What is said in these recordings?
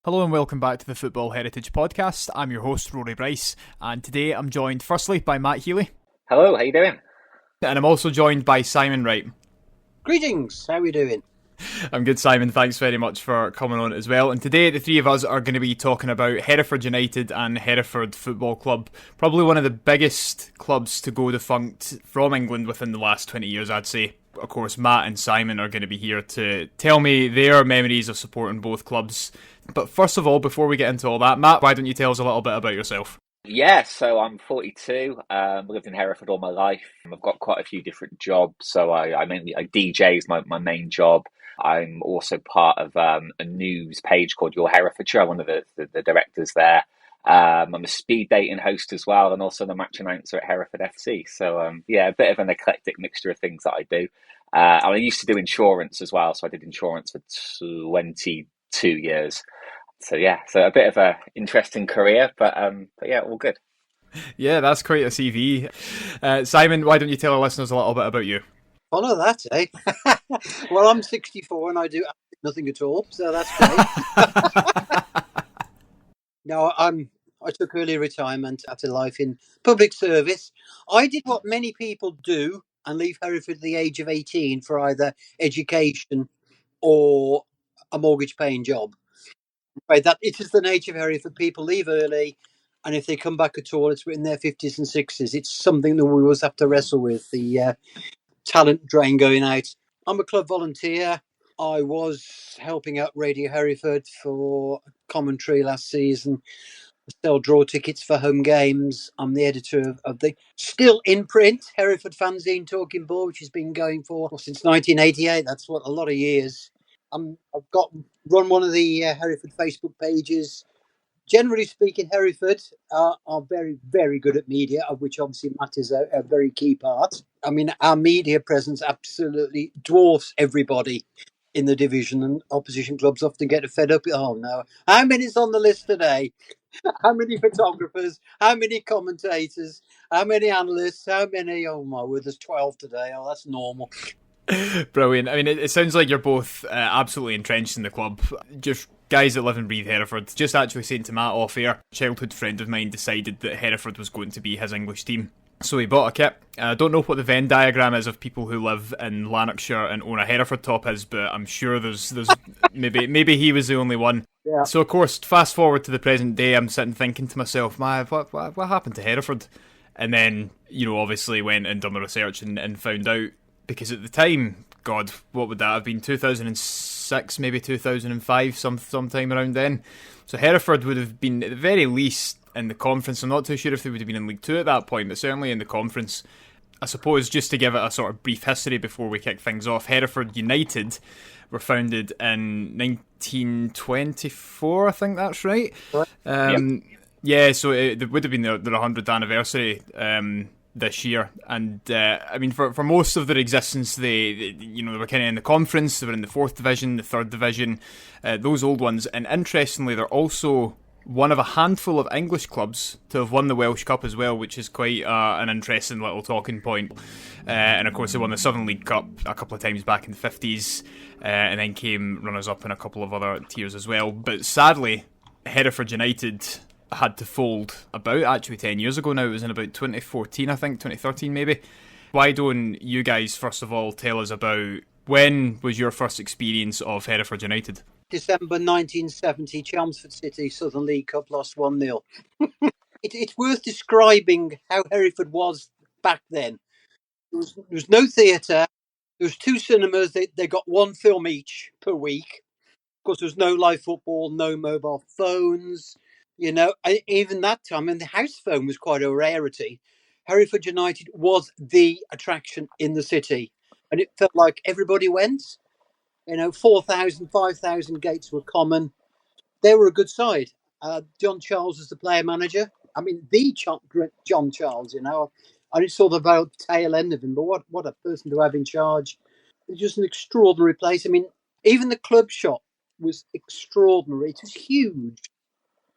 Hello and welcome back to the Football Heritage podcast. I'm your host, Rory Bryce, and today I'm joined firstly by Matt Healey. Hello, how you doing? And I'm also joined by Simon Wright. Greetings, how are we doing? I'm good, Simon. Thanks very much for coming on as well. And today the three of us are going to be talking about Hereford United and Hereford Football Club. Probably one of the biggest clubs to go defunct from England within the last 20 years, I'd say. Of course, Matt and Simon are going to be here to tell me their memories of supporting both clubs. But first of all, before we get into all that, Matt, why don't you tell us a little bit about yourself? Yeah, so I'm 42. Lived in Hereford all my life. I've got quite a few different jobs. So I mainly DJ is my main job. I'm also part of a news page called Your Herefordshire. I'm one of the directors there. I'm a speed dating host as well, and also the match announcer at Hereford FC. So yeah, a bit of an eclectic mixture of things that I do. And I used to do insurance as well, so I did insurance for 22 years. So yeah, so a bit of a interesting career, but yeah, all good. Yeah, that's quite a CV. Simon, why don't you tell our listeners a little bit about you? Follow that, eh? Well, I'm 64 and I do nothing at all, so that's great. No, I took early retirement after life in public service. I did what many people do and leave Hereford at the age of 18 for either education or a mortgage-paying job. Right, that it is the nature of Hereford. People leave early, and if they come back at all, it's in their 50s and 60s. It's something that we always have to wrestle with, the talent drain going out. I'm a club volunteer. I was helping out Radio Hereford for commentary last season. I sell draw tickets for home games. I'm the editor of the still in print Hereford fanzine Talking Bull, which has been going for since 1988. That's what a lot of years. I've run one of the Hereford Facebook pages. Generally speaking, Hereford are very, very good at media, of which obviously Matt is a very key part. I mean, our media presence absolutely dwarfs everybody in the division, and opposition clubs often get fed up. Oh no, how many's on the list today? How many photographers? How many commentators? How many analysts? How many? Oh my word, there's 12 today. Oh, that's normal. Brilliant. I mean, it sounds like you're both absolutely entrenched in the club. Just guys that live and breathe Hereford. Just actually saying to Matt off air, a childhood friend of mine decided that Hereford was going to be his English team. So he bought a kit. I don't know what the Venn diagram is of people who live in Lanarkshire and own a Hereford top is, but I'm sure there's maybe he was the only one. Yeah. So of course, fast forward to the present day, I'm sitting thinking to myself, what happened to Hereford? And then, obviously went and done the research and found out. Because at the time, God, what would that have been? 2006, maybe 2005, sometime around then. So Hereford would have been, at the very least, in the conference. I'm not too sure if they would have been in League Two at that point, but certainly in the conference. I suppose, just to give it a sort of brief history before we kick things off, Hereford United were founded in 1924, I think that's right. Yep. Yeah, so it would have been their 100th anniversary this year, and I mean, for most of their existence, they were kind of in the conference. They were in the 4th division, the 3rd division, those old ones. And interestingly, they're also one of a handful of English clubs to have won the Welsh Cup as well, which is quite an interesting little talking point. And of course, they won the Southern League Cup a couple of times back in the 50s, and then came runners-up in a couple of other tiers as well. But sadly, Hereford United had to fold about actually 10 years ago now. It was in about 2014, I think, 2013 maybe. Why don't you guys first of all tell us about when was your first experience of Hereford United? December 1970, Chelmsford City, Southern League Cup, lost 1-0. It's worth describing how Hereford was back then. There was no theatre. There was 2 cinemas. They got 1 film each per week. Of course, there was no live football, no mobile phones. Even that time, and the house phone was quite a rarity. Hereford United was the attraction in the city, and it felt like everybody went. 4,000, 5,000 gates were common. They were a good side. John Charles was the player manager. I mean, the John Charles, I just saw the very tail end of him, but what a person to have in charge. It's just an extraordinary place. I mean, even the club shop was extraordinary. It was huge.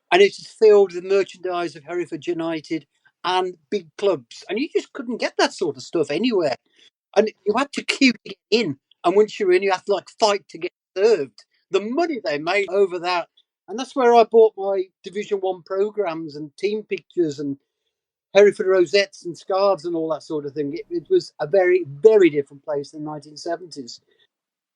And it was filled with merchandise of Hereford United and big clubs. And you just couldn't get that sort of stuff anywhere. And you had to queue to get in. And once you're in, you have to fight to get served. The money they made over that And that's where I bought my Division 1 programmes and team pictures and Hereford rosettes and scarves and all that sort of thing. It was a very, very different place than the 1970s.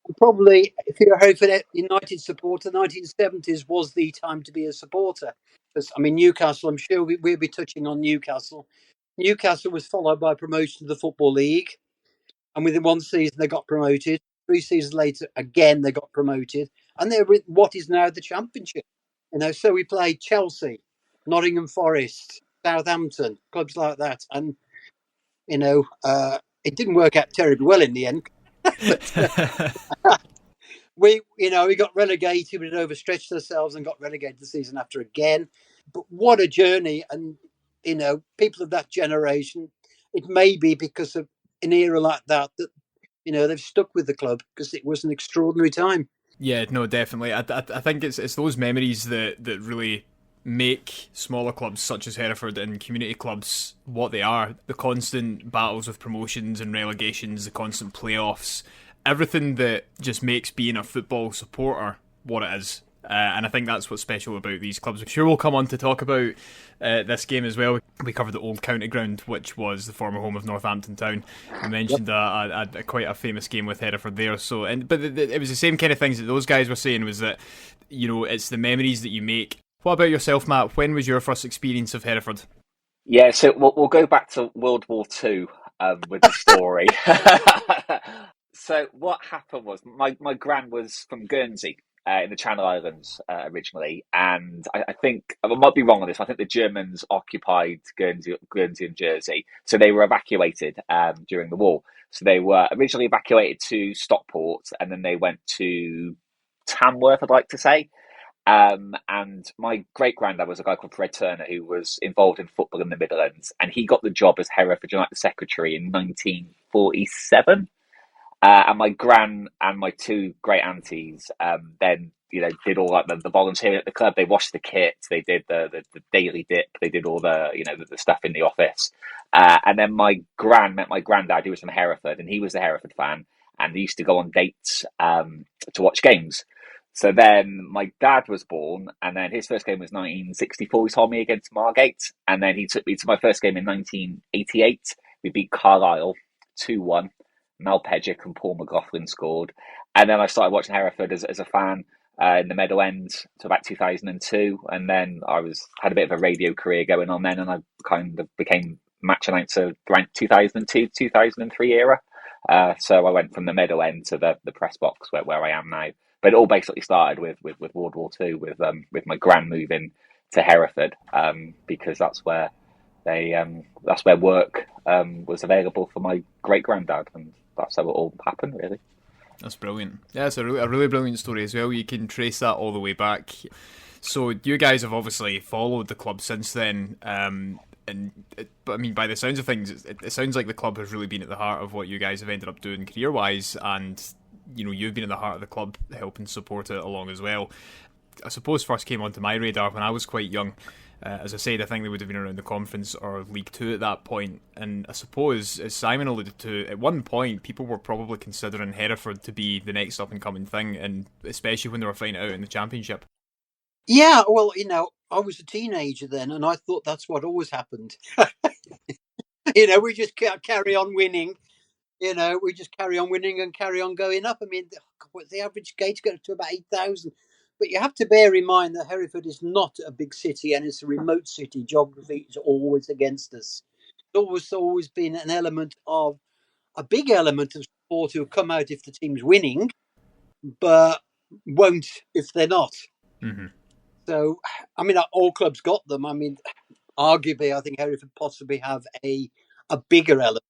And probably, if you're a Hereford United supporter, the 1970s was the time to be a supporter. Because, I mean, Newcastle, I'm sure we'll be touching on Newcastle. Newcastle was followed by promotion to the Football League. And within one season, they got promoted. 3 seasons later, again, they got promoted. And they're with what is now the Championship. So we played Chelsea, Nottingham Forest, Southampton, clubs like that. And, it didn't work out terribly well in the end. But, we got relegated. We'd overstretched ourselves and got relegated the season after again. But what a journey. And, people of that generation, it may be because of an era like that they've stuck with the club because it was an extraordinary time. Yeah, no, definitely. I think it's those memories that really make smaller clubs such as Hereford and community clubs what they are. The constant battles with promotions and relegations, the constant playoffs, everything that just makes being a football supporter what it is. And I think that's what's special about these clubs. I'm sure we'll come on to talk about this game as well. We covered the old county ground, which was the former home of Northampton Town. We mentioned quite a famous game with Hereford there. But it was the same kind of things that those guys were saying, was that, it's the memories that you make. What about yourself, Matt? When was your first experience of Hereford? Yeah, so we'll go back to World War II with the story. So what happened was my gran was from Guernsey in the Channel Islands originally, and I think I might be wrong on this. I think the Germans occupied Guernsey and Jersey, so they were evacuated during the war. So they were originally evacuated to Stockport, and then they went to Tamworth, I'd like to say. And my great granddad was a guy called Fred Turner, who was involved in football in the Midlands, and he got the job as Hereford United secretary in 1947. And my gran and my two great aunties then did all like the volunteering at the club. They washed the kit, they did the daily dip, they did all the stuff in the office. And then my gran met my granddad, who was from Hereford, and he was a Hereford fan, and they used to go on dates to watch games. So then my dad was born, and then his first game was 1964. He told me against Margate, and then he took me to my first game in 1988. We beat Carlisle 2-1. Mel Pedgick and Paul McLaughlin scored. And then I started watching Hereford as a fan in the Meadow End to about 2002. And then I had a bit of a radio career going on then, and I kind of became match announcer around 2002, 2003 era. So I went from the Meadow End to the press box where I am now. But it all basically started with World War II, with my gran moving to Hereford, because that's where work was available for my great granddad, and that's how it all happened, really. That's brilliant. Yeah, it's a really brilliant story as well. You can trace that all the way back. So you guys have obviously followed the club since then, but I mean, by the sounds of things, it sounds like the club has really been at the heart of what you guys have ended up doing career-wise, and you've been at the heart of the club, helping support it along as well. I suppose first came onto my radar when I was quite young. As I said, I think they would have been around the Conference or League Two at that point. And I suppose, as Simon alluded to, at one point, people were probably considering Hereford to be the next up-and-coming thing, and especially when they were fighting it out in the Championship. Yeah, well, I was a teenager then, and I thought that's what always happened. We just carry on winning. We just carry on winning and carry on going up. I mean, the average gate got to about 8,000. But you have to bear in mind that Hereford is not a big city, and it's a remote city. Geography is always against us. It's always been a big element of support who come out if the team's winning, but won't if they're not. Mm-hmm. So, I mean, all clubs got them. I mean, arguably, I think Hereford possibly have a bigger element.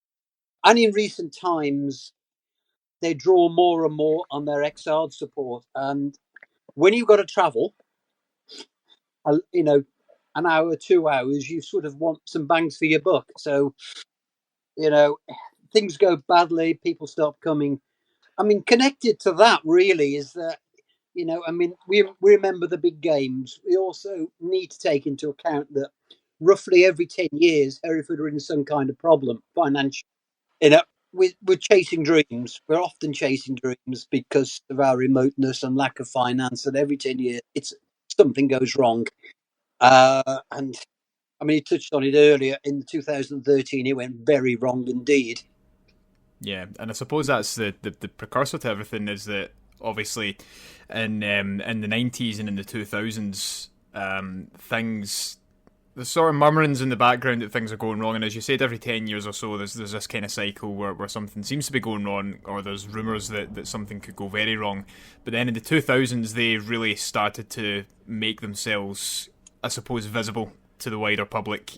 And in recent times, they draw more and more on their exiled support. And when you've got to travel, an hour, 2 hours, you sort of want some bangs for your buck. So, things go badly, people stop coming. I mean, connected to that really is that, we remember the big games. We also need to take into account that roughly every 10 years, Hereford are in some kind of problem, financial. We're chasing dreams. We're often chasing dreams because of our remoteness and lack of finance. And every 10 years, it's something goes wrong. And I mean, he touched on it earlier. In 2013, it went very wrong indeed. Yeah, and I suppose that's the precursor to everything, is that obviously in the 90s and in the 2000s, things, there's sort of murmurings in the background that things are going wrong, and as you said, every 10 years or so there's this kind of cycle where something seems to be going wrong, or there's rumours that something could go very wrong. But then in the 2000s they really started to make themselves, I suppose, visible to the wider public.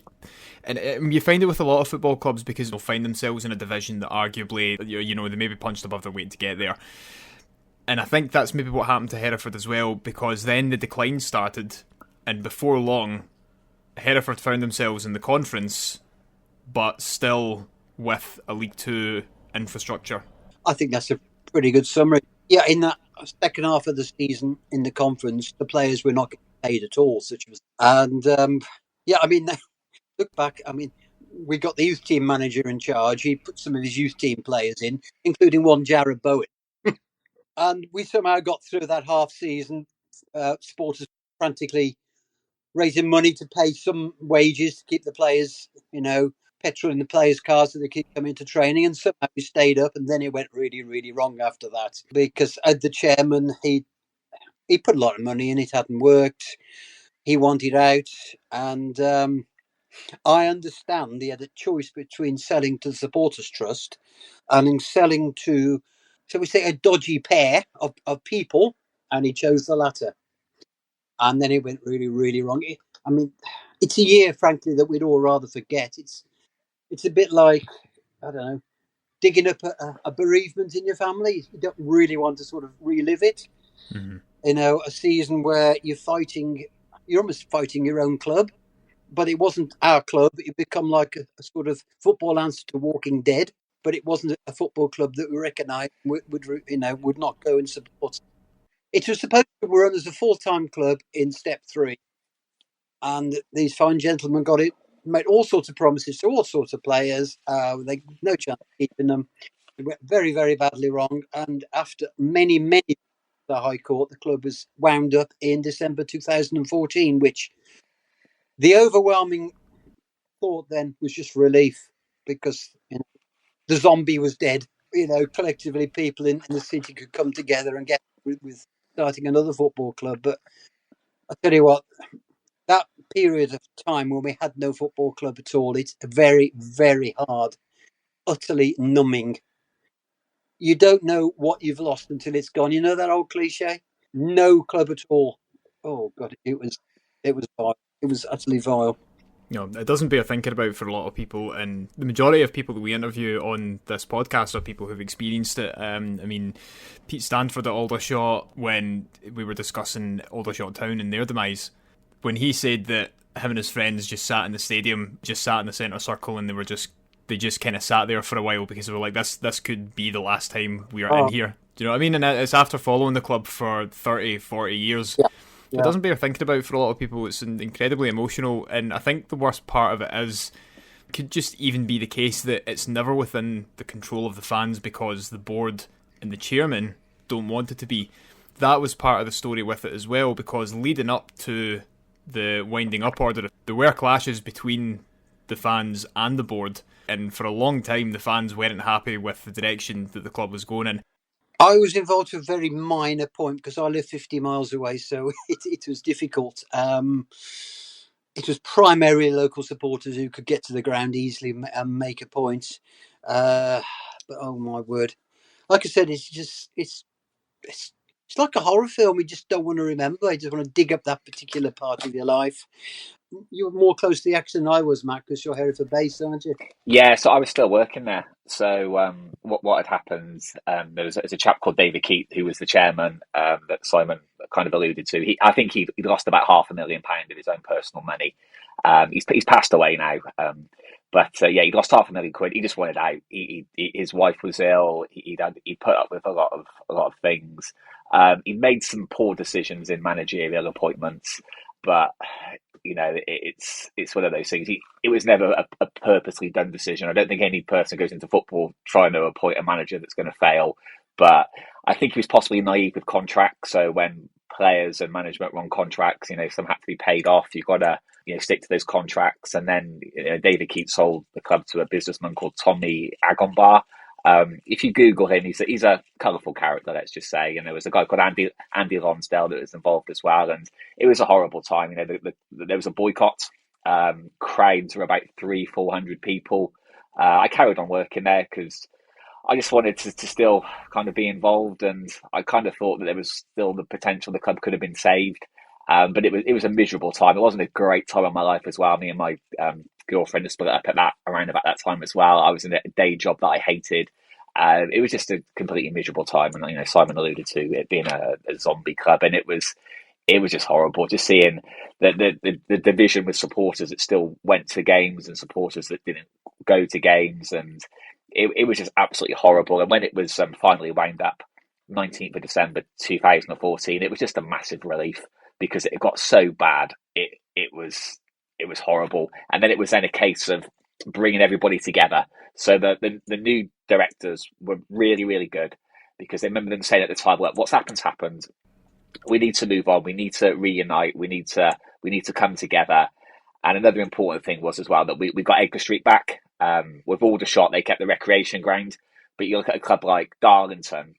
And you find it with a lot of football clubs, because they'll find themselves in a division that arguably, you know, they maybe punched above their weight to get there. And I think that's maybe what happened to Hereford as well, because then the decline started, and before long, Hereford found themselves in the conference, but still with a League Two infrastructure. I think that's a pretty good summary. Yeah, in that second half of the season in the conference, the players were not getting paid at all. Yeah, I mean, look back, I mean, we got the youth team manager in charge. He put some of his youth team players in, including one Jared Bowen. And we somehow got through that half season. Supporters frantically raising money to pay some wages to keep the players, you know, petrol in the players' cars so they keep coming to training. And somehow we stayed up, and then it went really, really wrong after that. Because the chairman, he put a lot of money in, it hadn't worked. He wanted out, and I understand he had a choice between selling to the Supporters Trust and selling to, shall we say, a dodgy pair of people, and he chose the latter. And then it went really, really wrong. I mean, it's a year, frankly, that we'd all rather forget. It's a bit like, I don't know, digging up a bereavement in your family. You don't really want to sort of relive it. Mm-hmm. You know, a season where you're almost fighting your own club. But it wasn't our club. It become like a sort of football answer to Walking Dead. But it wasn't a football club that we recognised would not go and support. It was supposed to run as a full-time club in Step 3, and these fine gentlemen got it. Made all sorts of promises to all sorts of players. They no chance of keeping them. It went very, very badly wrong. And after many, many the High Court, the club was wound up in December 2014, which. The overwhelming thought then was just relief, because the zombie was dead. You know, collectively, people in the city could come together and get with starting another football club. But I tell you what, that period of time when we had no football club at all, it's very, very hard, utterly numbing. You don't know what you've lost until it's gone. You know that old cliche? No club at all. Oh God, it was vile. It was utterly vile. You know, it doesn't bear thinking about for a lot of people, and the majority of people that we interview on this podcast are people who've experienced it. I mean, Pete Stanford at Aldershot, when we were discussing Aldershot Town and their demise, when he said that him and his friends just sat in the stadium, just sat in the centre circle, and they just kind of sat there for a while because they were like, this could be the last time we are in here. Do you know what I mean? And it's after following the club for 30, 40 years. Yeah. It doesn't bear thinking about for a lot of people. It's incredibly emotional, and I think the worst part of it is, could just even be the case that it's never within the control of the fans because the board and the chairman don't want it to be. That was part of the story with it as well, because leading up to the winding up order, there were clashes between the fans and the board, and for a long time the fans weren't happy with the direction that the club was going in. I was involved to a very minor point because I live 50 miles away, so it was difficult. It was primarily local supporters who could get to the ground easily and make a point. But oh my word, like I said, it's like a horror film. You just don't want to remember. You just want to dig up that particular part of your life. You were more close to the action than I was, Matt, because you're Hereford based, aren't you? Yeah, so I was still working there. So what had happened? There's a chap called David Keith who was the chairman that Simon kind of alluded to. I think he lost about £500,000 of his own personal money. He's passed away now. But he lost £500,000. He just wanted out. His wife was ill. He put up with a lot of things. He made some poor decisions in managerial appointments, but you know, it's one of those things. It was never a purposely done decision. I don't think any person goes into football trying to appoint a manager that's going to fail. But I think he was possibly naive with contracts. So when players and management were on contracts. Some had to be paid off. You've got to stick to those contracts. And then David Keats sold the club to a businessman called Tommy Agombar. If you Google him, he's a colourful character, let's just say. And there was a guy called Andy Lonsdale that was involved as well, and it was a horrible time. There was a boycott. Crowds were about 300-400 people. I carried on working there because I just wanted to still kind of be involved, and I kind of thought that there was still the potential the club could have been saved. But it was a miserable time. It wasn't a great time of my life as well. Me and my girlfriend split up around about that time as well. I was in a day job that I hated. It was just a completely miserable time, and Simon alluded to it being a zombie club, and it was just horrible. Just seeing the division with supporters that still went to games and supporters that didn't go to games, and it was just absolutely horrible. And when it was finally wound up, 19th of December 2014, it was just a massive relief because it got so bad. It was horrible, and then it was a case of bringing everybody together. So the new directors were really, really good because I remember them saying at the time, "Look, what's happened. We need to move on. We need to reunite. We need to come together." And another important thing was as well that we got Edgar Street back. With Aldershot, they kept the recreation ground, but you look at a club like Darlington.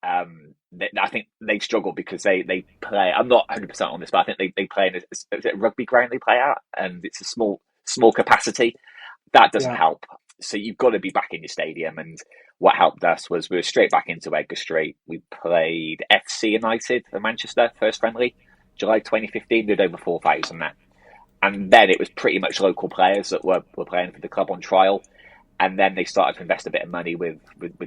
I think they struggle because they play. I'm not 100% on this, but I think they play in a rugby ground they play at, and it's a small capacity. That doesn't help. So you've got to be back in your stadium. And what helped us was we were straight back into Edgar Street. We played FC United in Manchester, first friendly, July 2015. Did over 4,000 there. And then it was pretty much local players that were playing for the club on trial. And then they started to invest a bit of money with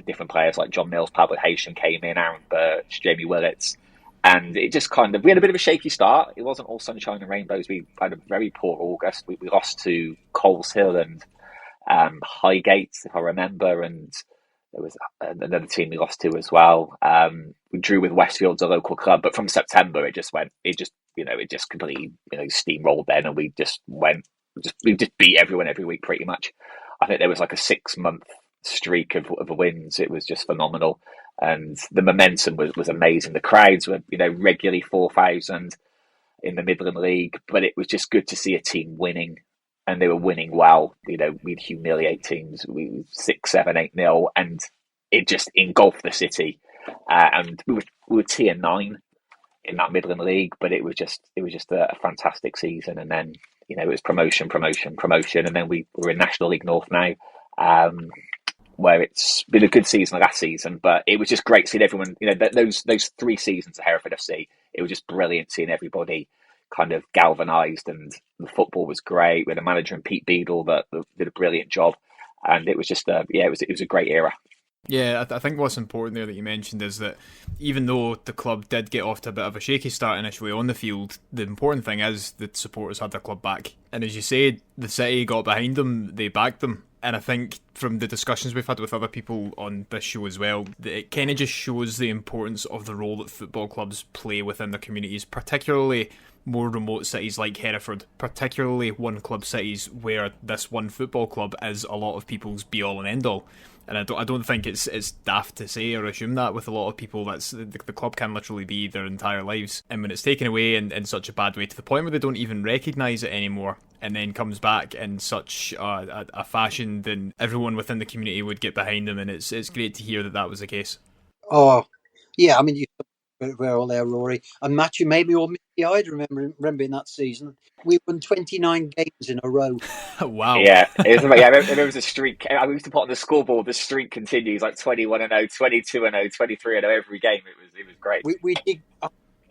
different players like John Mills, Pablo Haitian came in, Aaron Birch, Jamie Willits. And it just we had a bit of a shaky start. It wasn't all sunshine and rainbows. We had a very poor August. We lost to Coles Hill and Highgate, if I remember. And there was another team we lost to as well. We drew with Westfield's a local club. But from September, it just completely steamrolled then. And we just beat everyone every week pretty much. I think there was like a 6-month streak of wins. It was just phenomenal. And the momentum was amazing. The crowds were, regularly 4,000 in the Midland League, but it was just good to see a team winning, and they were winning well. We'd humiliate teams. We 6, 7, 8-0, and it just engulfed the city. And we were tier 9 in that Midland League, but it was just a fantastic season. And then it was promotion, and then we were in National League North now. Where it's been a good season last season, but it was just great seeing everyone, those 3 seasons at Hereford FC, it was just brilliant seeing everybody kind of galvanised, and the football was great. We had a manager in Pete Beadle that did a brilliant job, and it was just, it was a great era. Yeah, I think what's important there that you mentioned is that even though the club did get off to a bit of a shaky start initially on the field, the important thing is the supporters had their club back. And as you said, the city got behind them, they backed them. And I think from the discussions we've had with other people on this show as well, that it kind of just shows the importance of the role that football clubs play within their communities, particularly more remote cities like Hereford, particularly one club cities where this one football club is a lot of people's be-all and end-all. And I don't think it's daft to say or assume that with a lot of people. That's the club can literally be their entire lives. And when it's taken away in such a bad way, to the point where they don't even recognise it anymore, and then comes back in such a fashion, then everyone within the community would get behind them. And it's great to hear that was the case. Oh, yeah. I mean, we're all there, Rory. And Matt, you made me all misty-eyed remembering that season. We won 29 games in a row. Wow. Yeah, there was a streak. I used to put on the scoreboard, the streak continues, like 21-0, 22-0, 23-0 every game. It was great. We did,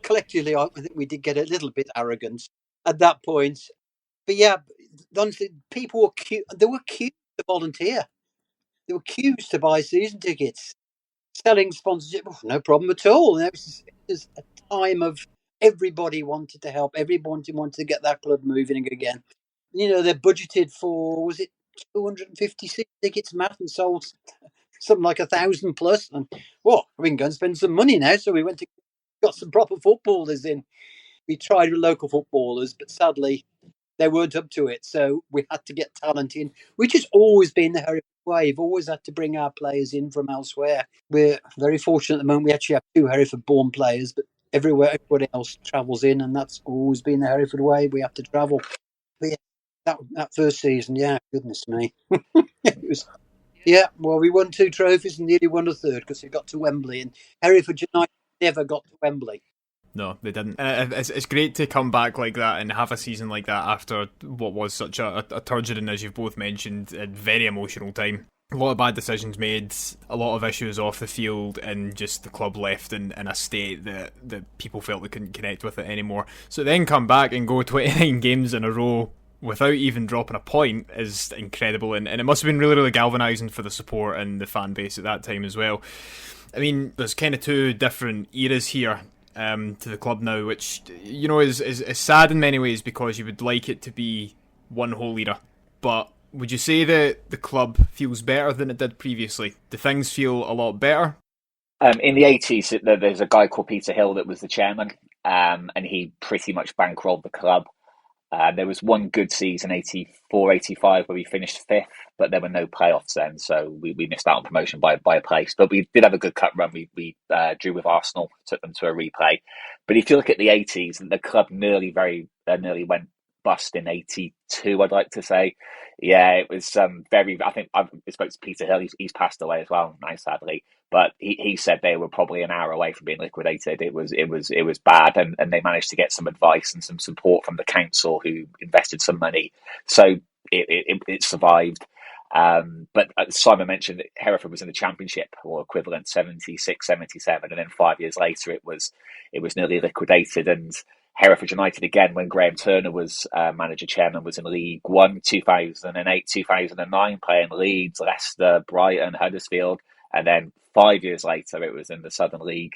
collectively, I think we did get a little bit arrogant at that point. But yeah, honestly, people were queued. They were queued to volunteer. They were queued to buy season tickets. Selling sponsorship, no problem at all. And it was a time of everybody wanted to help. Everybody wanted to get that club moving again. They budgeted for, was it 256 tickets, Matt, and sold something like 1,000 plus. And, we can go and spend some money now. So we went to got some proper footballers in. We tried with local footballers, but sadly, they weren't up to it. So we had to get talent in, which has always been the Hereford way. We've always had to bring our players in from elsewhere. We're very fortunate at the moment. We actually have 2 Hereford-born players, but everywhere everybody else travels in, and that's always been the Hereford way. We have to travel. But yeah, that first season, yeah, goodness me, it was. Yeah, well, we won 2 trophies and nearly won a third because we got to Wembley, and Hereford United never got to Wembley. No, they didn't. It's great to come back like that and have a season like that after what was such a turgid, as you've both mentioned, a very emotional time. A lot of bad decisions made, a lot of issues off the field, and just the club left in a state that people felt they couldn't connect with it anymore. So then come back and go 29 games in a row without even dropping a point is incredible, and it must have been really, really galvanising for the support and the fan base at that time as well. I mean, there's kind of 2 different eras here to the club now, which, you know, is sad in many ways because you would like it to be one whole era. But would you say that the club feels better than it did previously? Do things feel a lot better? In the 80s, there's a guy called Peter Hill that was the chairman, and he pretty much bankrolled the club. There was one good season, 84-85, where we finished 5th, but there were no playoffs then, so we missed out on promotion by a place. But we did have a good cup run. We drew with Arsenal, took them to a replay. But if you look at the 80s, the club nearly went bust in 82, I'd like to say. Yeah, it was very. I think I spoke to Peter Hill. He's passed away as well now, sadly. But he said they were probably an hour away from being liquidated. It was bad, and they managed to get some advice and some support from the council, who invested some money, so it survived. But Simon mentioned that Hereford was in the Championship, or equivalent, 76, 77, and then 5 years later it was nearly liquidated. And Hereford United, again, when Graham Turner was manager chairman, was in League One 2008, 2009, playing Leeds, Leicester, Brighton, Huddersfield, and then 5 years later it was in the Southern League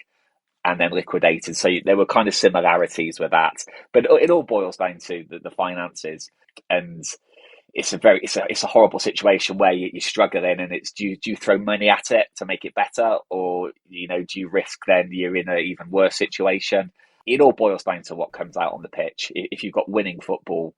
and then liquidated. So there were kind of similarities with that, but it all boils down to the finances. And it's a horrible situation where you're struggling, and it's do you throw money at it to make it better, or do you risk then you're in an even worse situation? It all boils down to what comes out on the pitch. If you've got winning football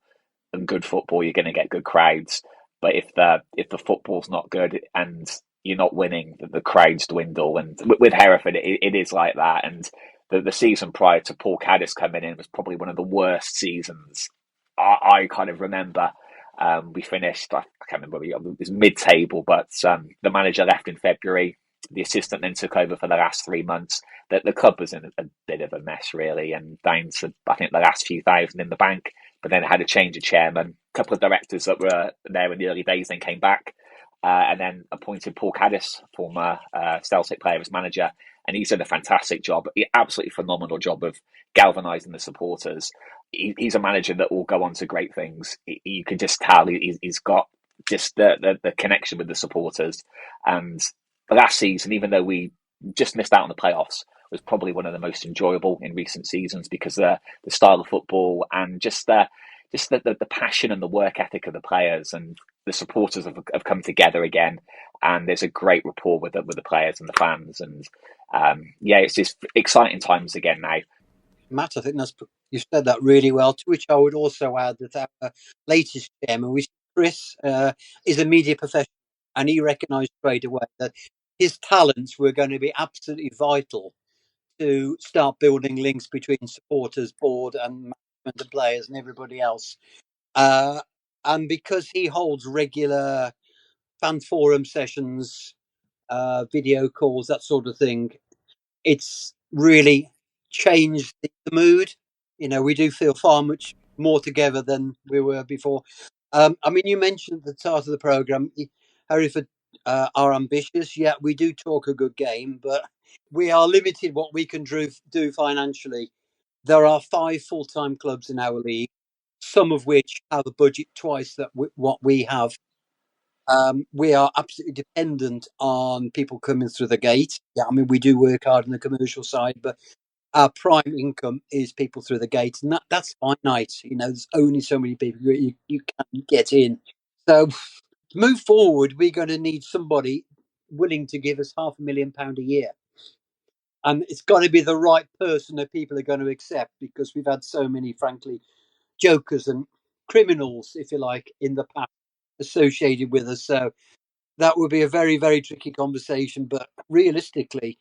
and good football, you're going to get good crowds. But if the football's not good and you're not winning, the crowds dwindle. And with Hereford, it is like that. And the season prior to Paul Caddis coming in was probably one of the worst seasons I kind of remember. We finished, I can't remember, it was mid-table, but the manager left in February. The assistant then took over for the last 3 months. The club was in a bit of a mess, really, and down to, I think, the last few thousand in the bank. But then it had a change of chairman. A couple of directors that were there in the early days then came back, and then appointed Paul Caddis, former Celtic player, as manager. And he's done a fantastic job, absolutely phenomenal job of galvanising the supporters. He's a manager that will go on to great things. You can just tell he's got just the connection with the supporters. And last season, even though we just missed out on the playoffs, was probably one of the most enjoyable in recent seasons, because the style of football and just the passion and the work ethic of the players and the supporters have come together again, and there's a great rapport with the players and the fans, and it's just exciting times again now. Matt, I think you said that really well, to which I would also add that our latest chairman, Chris, is a media professional, and he recognised straight away that his talents were going to be absolutely vital to start building links between supporters, board and management and players and everybody else. And because he holds regular fan forum sessions, video calls, that sort of thing, it's really changed the mood. We do feel far much more together than we were before. I mean, you mentioned at the start of the programme, Hereford are ambitious. Yeah, we do talk a good game, but we are limited what we can do financially. There are 5 full-time clubs in our league, some of which have a budget twice what we have. We are absolutely dependent on people coming through the gate. Yeah, I mean, we do work hard on the commercial side, but our prime income is people through the gate, and that's finite. There's only so many people you can get in. So, to move forward, we're going to need somebody willing to give us £500,000 a year. And it's got to be the right person that people are going to accept, because we've had so many, frankly, jokers and criminals, if you like, in the past associated with us. So that would be a very, very tricky conversation. But realistically,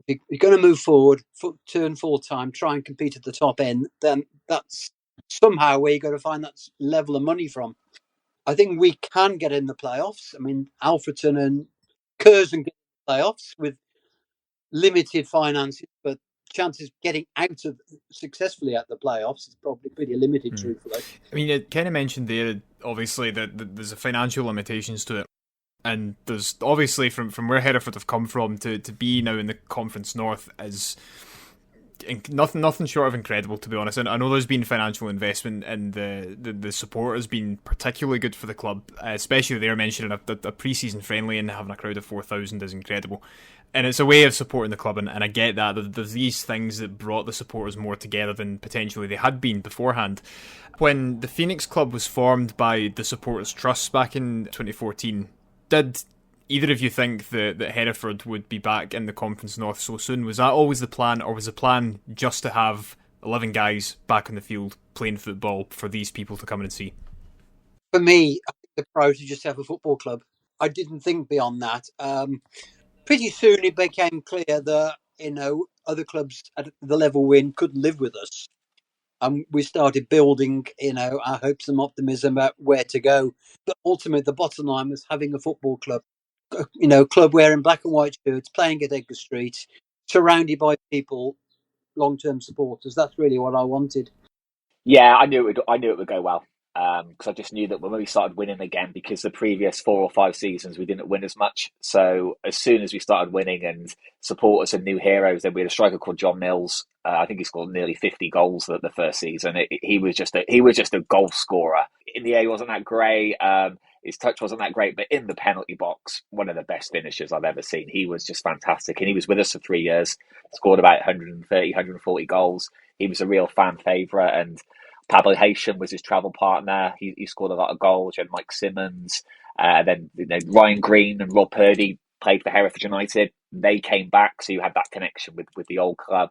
If you're going to move forward, turn full time, try and compete at the top end, then that's somehow where you got to find that level of money from. I think we can get in the playoffs. I mean, Alfreton and Curzon get in the playoffs with limited finances, but chances of getting out of successfully at the playoffs is probably pretty limited, truthfully. I mean, it kind of mentioned there, obviously, that there's a financial limitations to it. And there's obviously, from where Hereford have come from, to be now in the Conference North is nothing short of incredible, to be honest. And I know there's been financial investment, and the support has been particularly good for the club, especially they're mentioning a pre-season friendly and having a crowd of 4,000 is incredible. And it's a way of supporting the club, and I get that. There's these things that brought the supporters more together than potentially they had been beforehand. When the Phoenix Club was formed by the Supporters Trust back in 2014, did either of you think that Hereford would be back in the Conference North so soon? Was that always the plan, or was the plan just to have 11 guys back on the field playing football for these people to come in and see? For me, I think the priority to just have a football club. I didn't think beyond that. Pretty soon it became clear that, other clubs at the level we're in couldn't live with us. We started building, our hopes and optimism about where to go. But ultimately, the bottom line was having a football club. Club wearing black and white shirts, playing at Edgar Street, surrounded by people, long-term supporters. That's really what I wanted. Yeah, I knew it would go well, because I just knew that when we started winning again, because the previous 4 or 5 seasons we didn't win as much. So as soon as we started winning and supporters and new heroes, then we had a striker called John Mills. I think he scored nearly 50 goals the first season. He was just a goal scorer. In the air, he wasn't that great. His touch wasn't that great, but in the penalty box, one of the best finishers I've ever seen. He was just fantastic, and he was with us for 3 years. Scored about 130, 140 goals. He was a real fan favourite, and Pablo Haitian was his travel partner. He scored a lot of goals. You had Mike Simmons, then Ryan Green and Rob Purdy played for Hereford United. They came back, so you had that connection with the old club.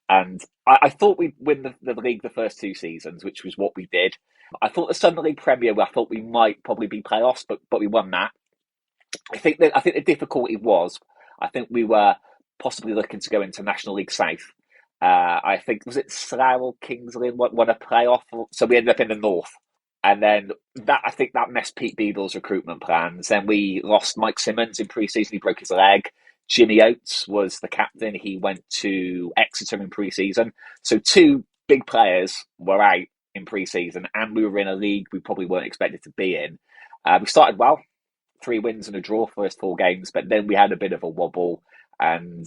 And I thought we'd win the league the first 2 seasons, which was what we did. I thought the Sunday League Premier, I thought we might probably be playoffs, but we won that. I think the difficulty was, I think we were possibly looking to go into National League South. I think, was it Slough or Kings Lynn won a playoff? So we ended up in the North. And then I think that messed Pete Beadle's recruitment plans. Then we lost Mike Simmons in pre-season. He broke his leg. Jimmy Oates was the captain. He went to Exeter in pre-season. So 2 big players were out in pre-season, and we were in a league we probably weren't expected to be in. We started well, 3 wins and a draw first 4 games, but then we had a bit of a wobble, and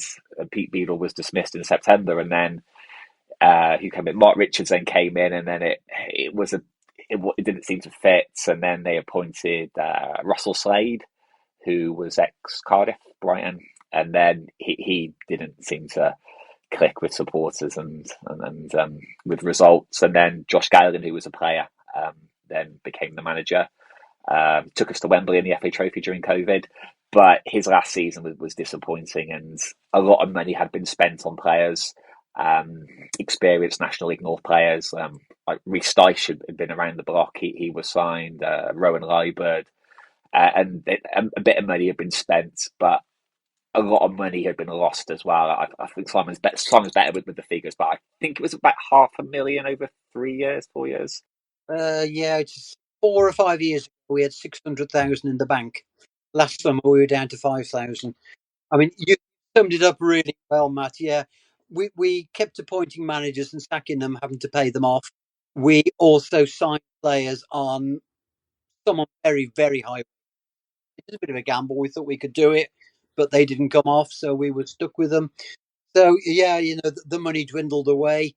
Pete Beadle was dismissed in September, and then Mark Richards then came in, and then it didn't seem to fit, and then they appointed Russell Slade, who was ex-Cardiff, Brighton, and then he didn't seem to click with supporters and with results, and then Josh Gallagher, who was a player, then became the manager. Took us to Wembley in the FA Trophy during COVID, but his last season was disappointing, and a lot of money had been spent on players, experienced National League North players. Like Rhys Dyche had been around the block. He was signed. Rowan Liebert, and a bit of money had been spent, but a lot of money had been lost as well. I think Simon's better with the figures, but I think it was about 500,000 over 3 years, 4 years. Yeah, it's 4 or 5 years ago, we had 600,000 in the bank. Last summer, we were down to 5,000. I mean, you summed it up really well, Matt. Yeah, we kept appointing managers and sacking them, having to pay them off. We also signed players on someone very, very high. It was a bit of a gamble. We thought we could do it, but they didn't come off, so we were stuck with them. So, yeah, the money dwindled away.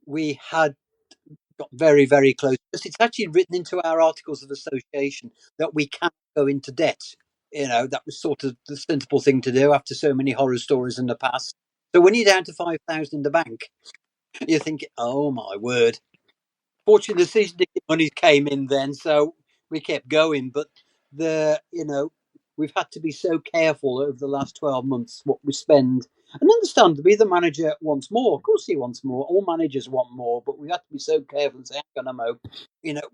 We had got very, very close. It's actually written into our articles of association that we can't go into debt. That was sort of the sensible thing to do after so many horror stories in the past. So when you're down to 5,000 in the bank, you think, oh my word. Fortunately, the season ticket money came in then, so we kept going. But we've had to be so careful over the last 12 months what we spend. And understandably, the manager wants more. Of course, he wants more. All managers want more, but we have to be so careful and say, hang on a mo.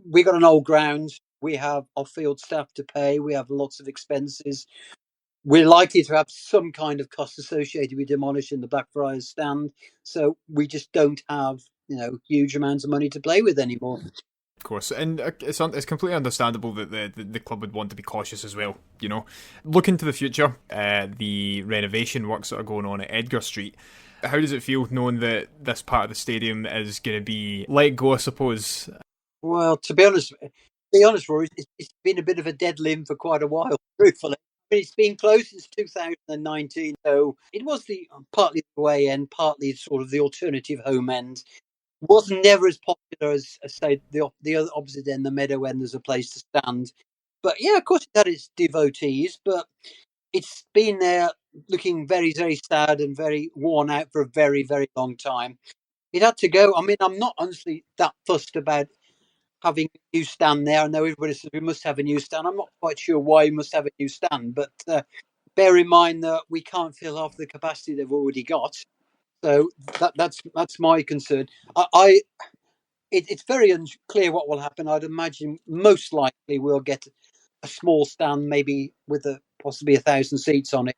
We got an old ground. We have off-field staff to pay. We have lots of expenses. we're likely to have some kind of cost associated with demolishing the Blackfriars stand. So we just don't have, huge amounts of money to play with anymore. Of course, and it's completely understandable that the club would want to be cautious as well. Looking to the future, the renovation works that are going on at Edgar Street. How does it feel knowing that this part of the stadium is going to be let go, I suppose? Well, to be honest, Rory, it's been a bit of a dead limb for quite a while, truthfully. It's been closed since 2019, so it was partly the away end, partly sort of the alternative home end. Wasn't never as popular as say the other opposite end, the meadow end. There's a place to stand, but yeah, of course it had its devotees, but it's been there looking very, very sad and very worn out for a very, very long time. It had to go. I mean, I'm not honestly that fussed about having a new stand there. I know everybody says we must have a new stand. I'm not quite sure why we must have a new stand, but bear in mind that we can't fill half the capacity they've already got. So that's my concern. It's very unclear what will happen. I'd imagine most likely we'll get a small stand, maybe with possibly 1,000 seats on it.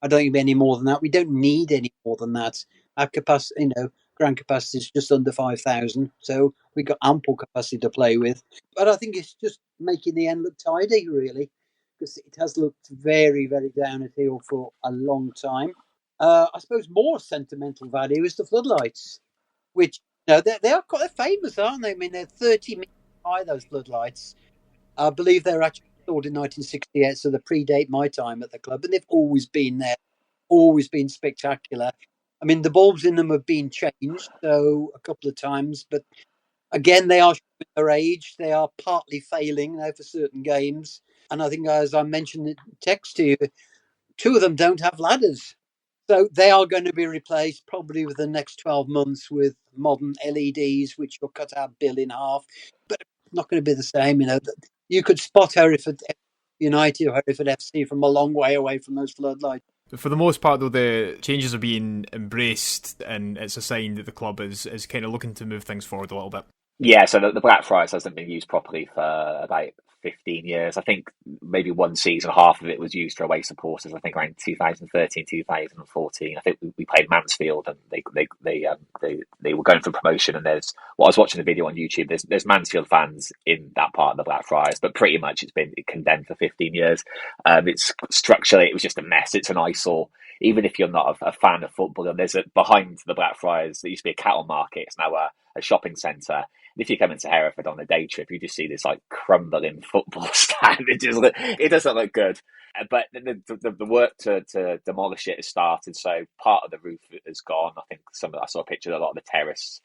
I don't think any more than that. We don't need any more than that. Our capacity, ground capacity is just under 5,000, so we've got ample capacity to play with. But I think it's just making the end look tidy, really, because it has looked very, very down at heel for a long time. I suppose more sentimental value is the floodlights, which they are quite famous, aren't they? I mean, they're 30 meters high, those floodlights. I believe they're actually installed in 1968, so they predate my time at the club, and they've always been there, always been spectacular. I mean, the bulbs in them have been changed a couple of times, but again, they are showing their age. They are partly failing now for certain games, and I think, as I mentioned in text to you, two of them don't have ladders. So they are going to be replaced probably within the next 12 months with modern LEDs, which will cut our bill in half. But it's not going to be the same. You could spot Hereford United or Hereford FC from a long way away from those floodlights. For the most part, though, the changes are being embraced, and it's a sign that the club is kind of looking to move things forward a little bit. Yeah, so the Blackfriars hasn't been used properly for about 15 years. I think maybe one season, half of it was used for away supporters. I think around 2013, 2014. I think we played Mansfield, and they were going for promotion. And I was watching the video on YouTube. There's Mansfield fans in that part of the Blackfriars, but pretty much it's been condemned for 15 years. It's structurally, it was just a mess. It's an eyesore. Even if you're not a fan of football, and there's behind the Blackfriars, there used to be a cattle market. It's now a shopping centre. If you come into Hereford on a day trip, you just see this like crumbling football stand. It doesn't look good. But the work to demolish it has started. So part of the roof is gone. I think I saw a picture of a lot of the terrace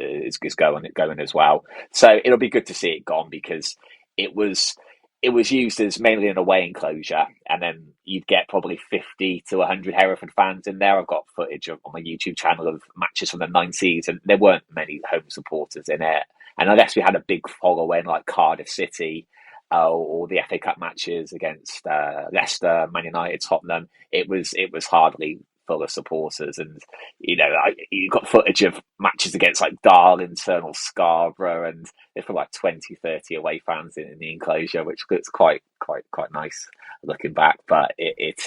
is going as well. So it'll be good to see it gone, because it was used as mainly an away enclosure, and then you'd get probably 50 to 100 Hereford fans in there. I've got footage on my YouTube channel of matches from the 90s, and there weren't many home supporters in it. And unless we had a big following like Cardiff City or the FA Cup matches against Leicester, Man United, Tottenham, it was hardly full of supporters. And you got footage of matches against like Darlington or Scarborough, and they're for like 20, 30 away fans in the enclosure, which looks quite nice looking back. But it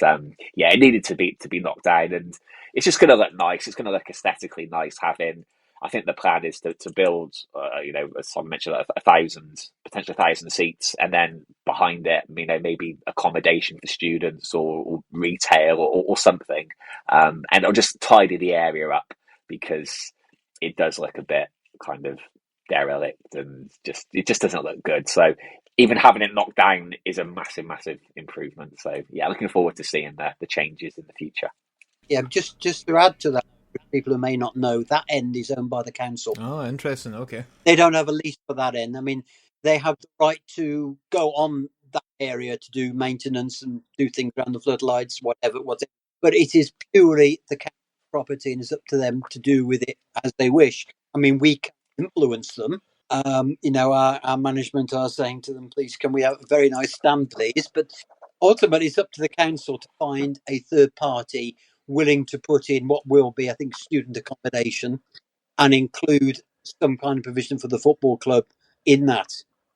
needed to be knocked down, and it's just going to look nice. It's going to look aesthetically nice having. I think the plan is to build, as Simon mentioned, potentially 1,000 seats, and then behind it, maybe accommodation for students or retail or something, and it'll just tidy the area up, because it does look a bit kind of derelict, and it just doesn't look good. So even having it knocked down is a massive improvement. So yeah, looking forward to seeing the changes in the future. Yeah, just to add to that, people who may not know, that end is owned by the council. Oh, interesting. Okay. They don't have a lease for that end. I mean, they have the right to go on that area to do maintenance and do things around the floodlights, whatever. But it is purely the council property, and it's up to them to do with it as they wish. I mean, we can influence them. Our management are saying to them, please, can we have a very nice stand, please? But ultimately, it's up to the council to find a third party willing to put in what will be, I think, student accommodation, and include some kind of provision for the football club in that.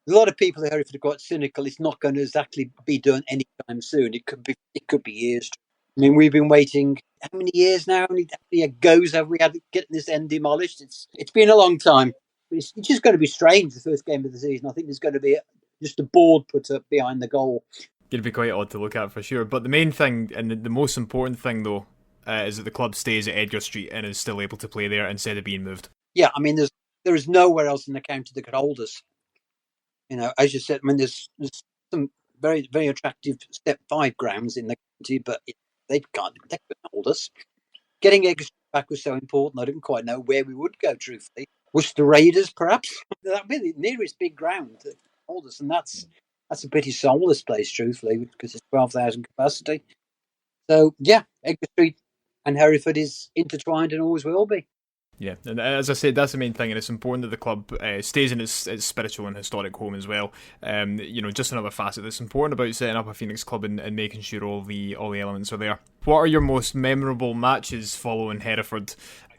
a lot of people at Hereford are quite cynical. It's not going to exactly be done anytime soon. It could be years. I mean, we've been waiting how many years now? How many goes have we had getting this end demolished? It's been a long time. It's just going to be strange. The first game of the season, I think there's going to be just a board put up behind the goal. Going to be quite odd to look at for sure. But the main thing and the most important thing though is that the club stays at Edgar Street and is still able to play there instead of being moved. Yeah, I mean, there is nowhere else in the county that could hold us. You know, as you said, I mean, there's some very, very attractive Step 5 grounds in the county, but they couldn't hold us. Getting Edgar Street back was so important. I didn't quite know where we would go, truthfully. Worcester Raiders, perhaps? That would be the nearest big ground to hold us, and that's a pretty soulless place, truthfully, because it's 12,000 capacity. So, yeah, Edgar Street and Hereford is intertwined and always will be. Yeah, and as I said, that's the main thing, and it's important that the club stays in its spiritual and historic home as well. Just another facet that's important about setting up a Phoenix club and making sure all the elements are there. What are your most memorable matches following Hereford?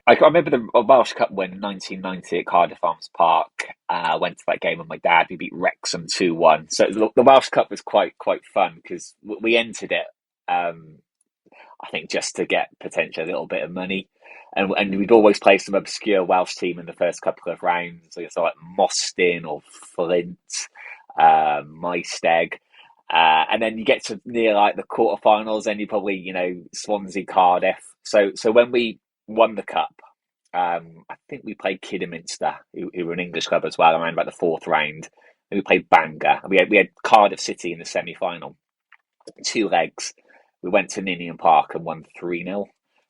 I remember the Welsh Cup win 1990 at Cardiff Arms Park. I went to that game with my dad. We beat Wrexham 2-1. So the Welsh Cup was quite fun because we entered it, I think, just to get potentially a little bit of money. And we'd always play some obscure Welsh team in the first couple of rounds, so like Mostyn or Flint, Maesteg. And then you get to near like the quarterfinals, and you probably, Swansea, Cardiff. So when we won the cup, I think we played Kidderminster, who were an English club as well, around about the fourth round. And we played Bangor. We had Cardiff City in the semi-final. 2 legs. We went to Ninian Park and won 3-0.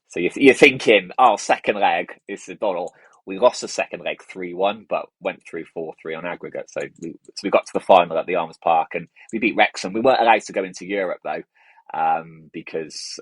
So you're thinking, second leg is the Donald. We lost the second leg 3-1, but went through 4-3 on aggregate. So we got to the final at the Arms Park and we beat Wrexham. We weren't allowed to go into Europe though, because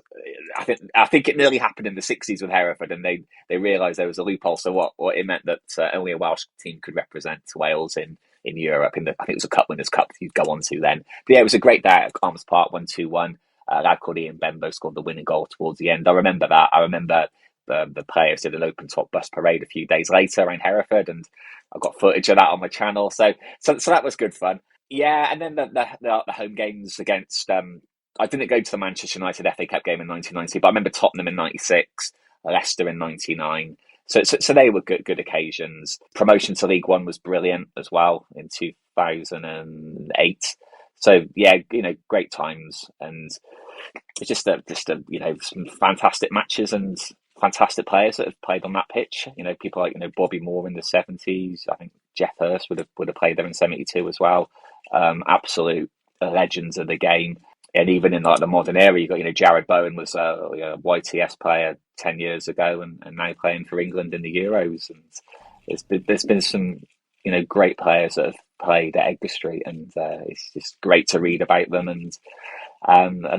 I think it nearly happened in the 60s with Hereford, and they realised there was a loophole. So what it meant that only a Welsh team could represent Wales in Europe. I think it was a Cup Winners' Cup you'd go on to then. But yeah, it was a great day at Arms Park, 1-2-1. A lad called Ian Bembo scored the winning goal towards the end. I remember that. I remember the players did an open top bus parade a few days later around Hereford, and I've got footage of that on my channel. So that was good fun. Yeah, and then the home games against. I didn't go to the Manchester United FA Cup game in 1990, but I remember Tottenham in 96, Leicester in 99. So they were good occasions. Promotion to League One was brilliant as well in 2008. So yeah, great times, and it's just some fantastic matches and fantastic players that have played on that pitch. People like Bobby Moore in the 70s. I think Jeff Hurst would have played there in 72 as well. Absolute legends of the game. And even in like the modern era, you got Jared Bowen was a YTS player 10 years ago, and now playing for England in the Euros. And there's been some great players that have played at Edgar Street, and it's just great to read about them, and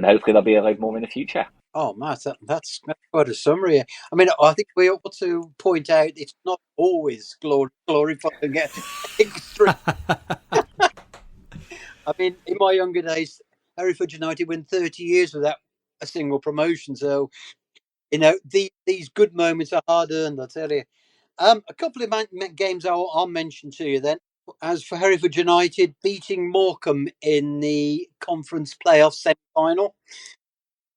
hopefully there'll be a lot more in the future. Oh, Matt, that's quite a summary. I mean, I think we ought to point out it's not always glorifying Edgar Street. I mean, in my younger days, Hereford United went 30 years without a single promotion. So, these good moments are hard earned, I tell you. A couple of games I'll mention to you then. As for Hereford United, beating Morecambe in the conference playoff semi-final.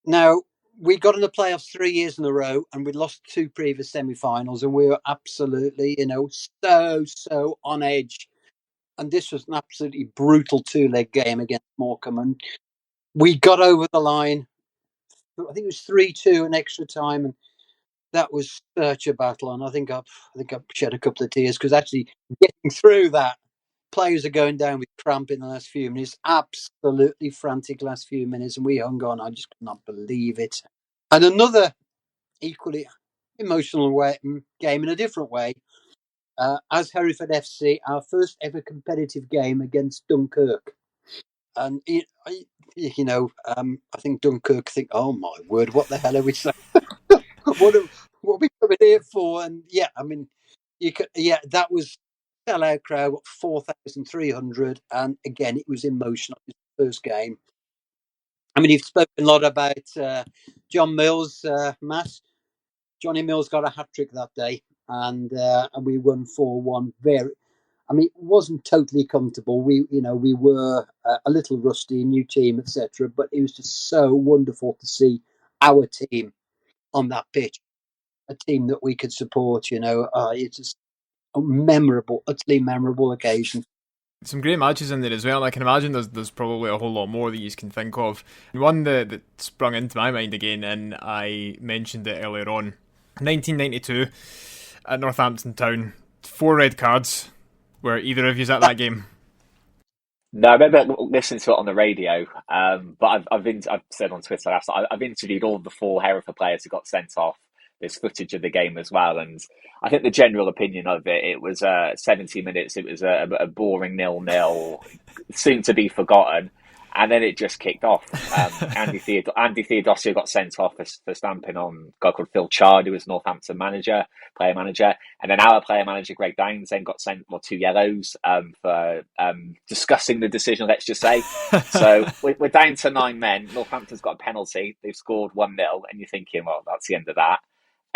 Now, we got in the playoffs 3 years in a row, and we'd lost 2 previous semi-finals, and we were absolutely, so on edge. And this was an absolutely brutal 2-leg game against Morecambe, and we got over the line. I think it was 3-2 in extra time, and that was such a battle. And I think I've shed a couple of tears because actually getting through that, players are going down with cramp in the last few minutes. Absolutely frantic last few minutes, and we hung on. I just could not believe it. And another equally emotional game in a different way. As Hereford FC, our first ever competitive game against Dunkirk. And, I think Dunkirk think, oh my word, what the hell are we saying? what are we coming here for? And yeah, I mean, that was sellout crowd, 4,300. And again, it was emotional. It was the first game. I mean, you've spoken a lot about John Mills, Matt. Johnny Mills got a hat-trick that day, and we won 4-1. I mean, it wasn't totally comfortable. We were a little rusty, new team, etc. But it was just so wonderful to see our team on that pitch, a team that we could support. It's just a memorable, utterly memorable occasion. Some great matches in there as well. I can imagine there's probably a whole lot more that you can think of. One that sprung into my mind again, and I mentioned it earlier on, 1992 at Northampton Town, 4 red cards. Were either of you at that game? No, I remember listening to it on the radio, but I've said on Twitter, I've interviewed all the 4 Hereford players who got sent off. There's footage of the game as well, and I think the general opinion of it was 70 minutes. It was a boring 0-0, soon to be forgotten, and then it just kicked off. Andy Theodosio got sent off for stamping on a guy called Phil Chard, who was Northampton player manager, and then our player manager Greg Dines then got sent 2 yellows for discussing the decision. Let's just say, so we're down to 9 men. Northampton's got a penalty. They've scored 1-0, and you're thinking, well, that's the end of that.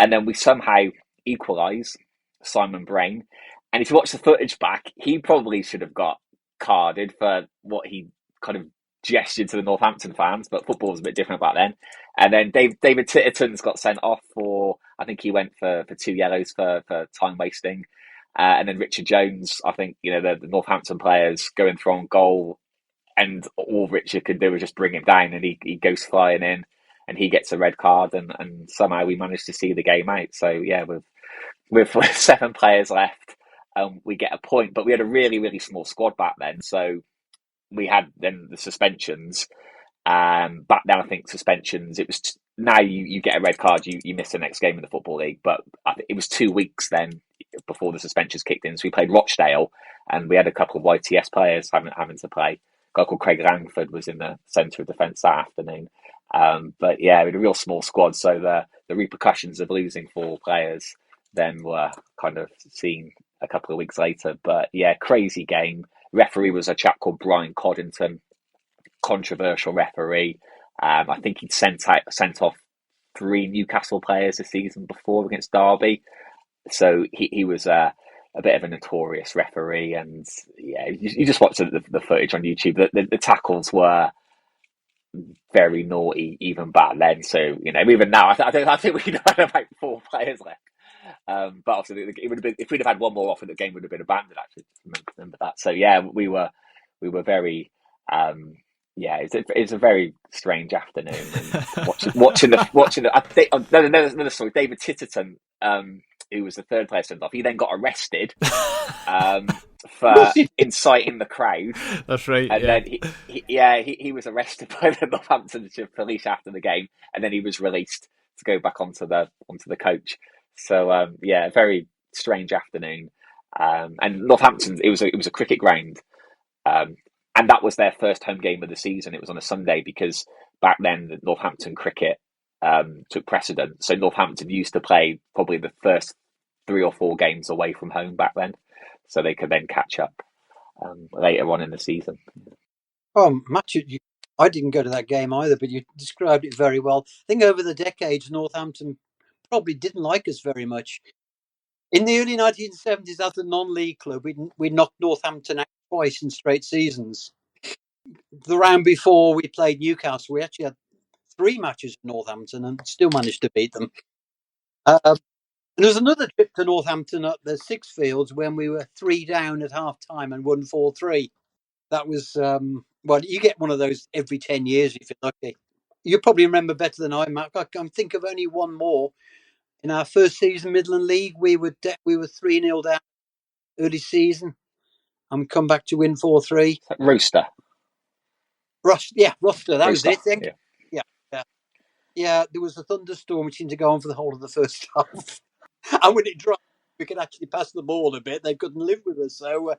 And then we somehow equalise, Simon Brain. And if you watch the footage back, he probably should have got carded for what he kind of gestured to the Northampton fans, but football was a bit different back then. And then David Titterton's got sent off for, I think he went for 2 yellows for time wasting. And then Richard Jones, I think, the Northampton players going through on goal, and all Richard could do was just bring him down, and he goes flying in. And he gets a red card, and somehow we managed to see the game out. So yeah, with 7 players left, we get a point. But we had a really, really small squad back then. So we had then the suspensions. Back then, I think suspensions. It was now you get a red card, you miss the next game in the Football League. But I think it was 2 weeks then before the suspensions kicked in. So we played Rochdale, and we had a couple of YTS players having to play. A guy called Craig Langford was in the centre of defence that afternoon. But yeah, we had a real small squad, so the repercussions of losing 4 players then were kind of seen a couple of weeks later. But yeah, crazy game. Referee was a chap called Brian Coddington, controversial referee. I think he'd sent off 3 Newcastle players the season before against Derby, so he was a bit of a notorious referee. And yeah, you just watch the footage on YouTube. The tackles were very naughty even back then. So even now, I think we'd have had about 4 players left. But obviously, it would have been, if we'd have had one more often, the game would have been abandoned. Actually, remember that. So yeah, we were very. It's a very strange afternoon. And watching the. I think another story. David Titterton, who was the 3rd player sent off, he then got arrested for inciting the crowd. That's right. And then he was arrested by the Northamptonshire police after the game, and then he was released to go back onto the coach. So a very strange afternoon. And Northampton, it was a cricket ground, and that was their first home game of the season. It was on a Sunday because back then the Northampton cricket took precedent. So Northampton used to play probably the first 3 or 4 games away from home back then, so they could then catch up later on in the season. Oh, Matt, I didn't go to that game either, but you described it very well. I think over the decades, Northampton probably didn't like us very much. In the early 1970s, as a non-league club, we knocked Northampton out twice in straight seasons. The round before we played Newcastle, we actually had 3 matches at Northampton and still managed to beat them. And there was another trip to Northampton up the Six Fields when we were 3 down at half time and won 4-3. That was, you get one of those every 10 years if you're lucky. You probably remember better than I, Matt. I can think of only one more. In our first season, Midland League, we were 3-0 down early season and come back to win 4-3. Roster. Roster. That was it. Yeah. There was a thunderstorm which seemed to go on for the whole of the first half. And when it dropped, we could actually pass the ball a bit. They couldn't live with us. So,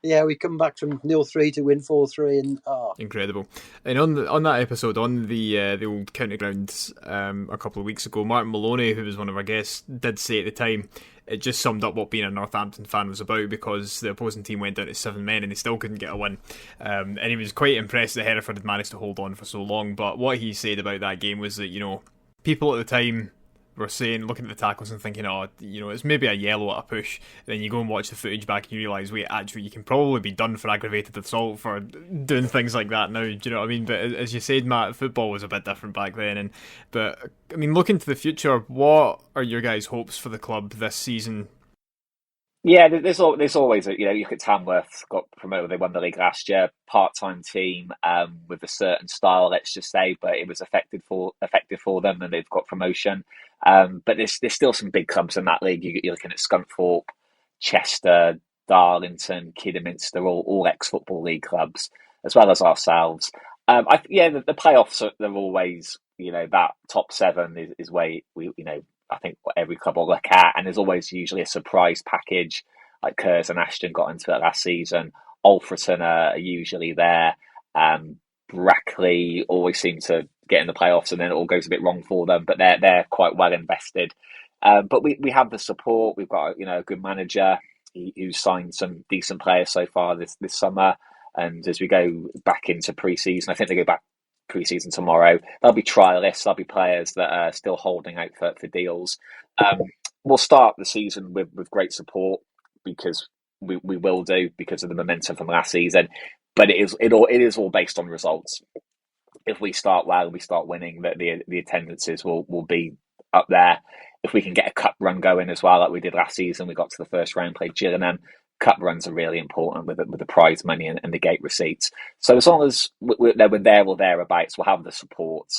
we come back from 0-3 to win 4-3. And incredible. And on that episode, on the old county grounds a couple of weeks ago, Martin Maloney, who was one of our guests, did say at the time, it just summed up what being a Northampton fan was about, because the opposing team went down to 7 men and they still couldn't get a win. And he was quite impressed that Hereford had managed to hold on for so long. But what he said about that game was that, people at the time were saying, looking at the tackles and thinking, oh, it's maybe a yellow at a push. Then you go and watch the footage back and you realise, wait, actually, you can probably be done for aggravated assault for doing things like that now. Do you know what I mean? But as you said, Matt, football was a bit different back then. But I mean, looking to the future, what are your guys' hopes for the club this season? Yeah, there's always you look at Tamworth, got promoted. They won the league last year. Part-time team with a certain style, let's just say, but it was effective for them, and they've got promotion. But there's still some big clubs in that league. You're looking at Scunthorpe, Chester, Darlington, Kidderminster, all ex-football league clubs, as well as ourselves. The playoffs they're always that top seven is where we I think what every club will look at, and there's always usually a surprise package. Like Kerrs and Ashton got into it last season. Alfreton are usually there. Brackley always seem to get in the playoffs, and then it all goes a bit wrong for them. But they're quite well invested. But we have the support. We've got a good manager who's signed some decent players so far this summer. And as we go back into pre-season, I think they go back pre-season tomorrow. There'll be trialists, there'll be players that are still holding out for deals. We'll start the season with great support because we will do because of the momentum from last season. But it is all based on results. If we start well, we start winning, that the attendances will be up there. If we can get a cup run going as well, like we did last season, we got to the first round, played Gillingham. Cup runs are really important with the prize money and the gate receipts. So as long as we're there or thereabouts, we'll have the support,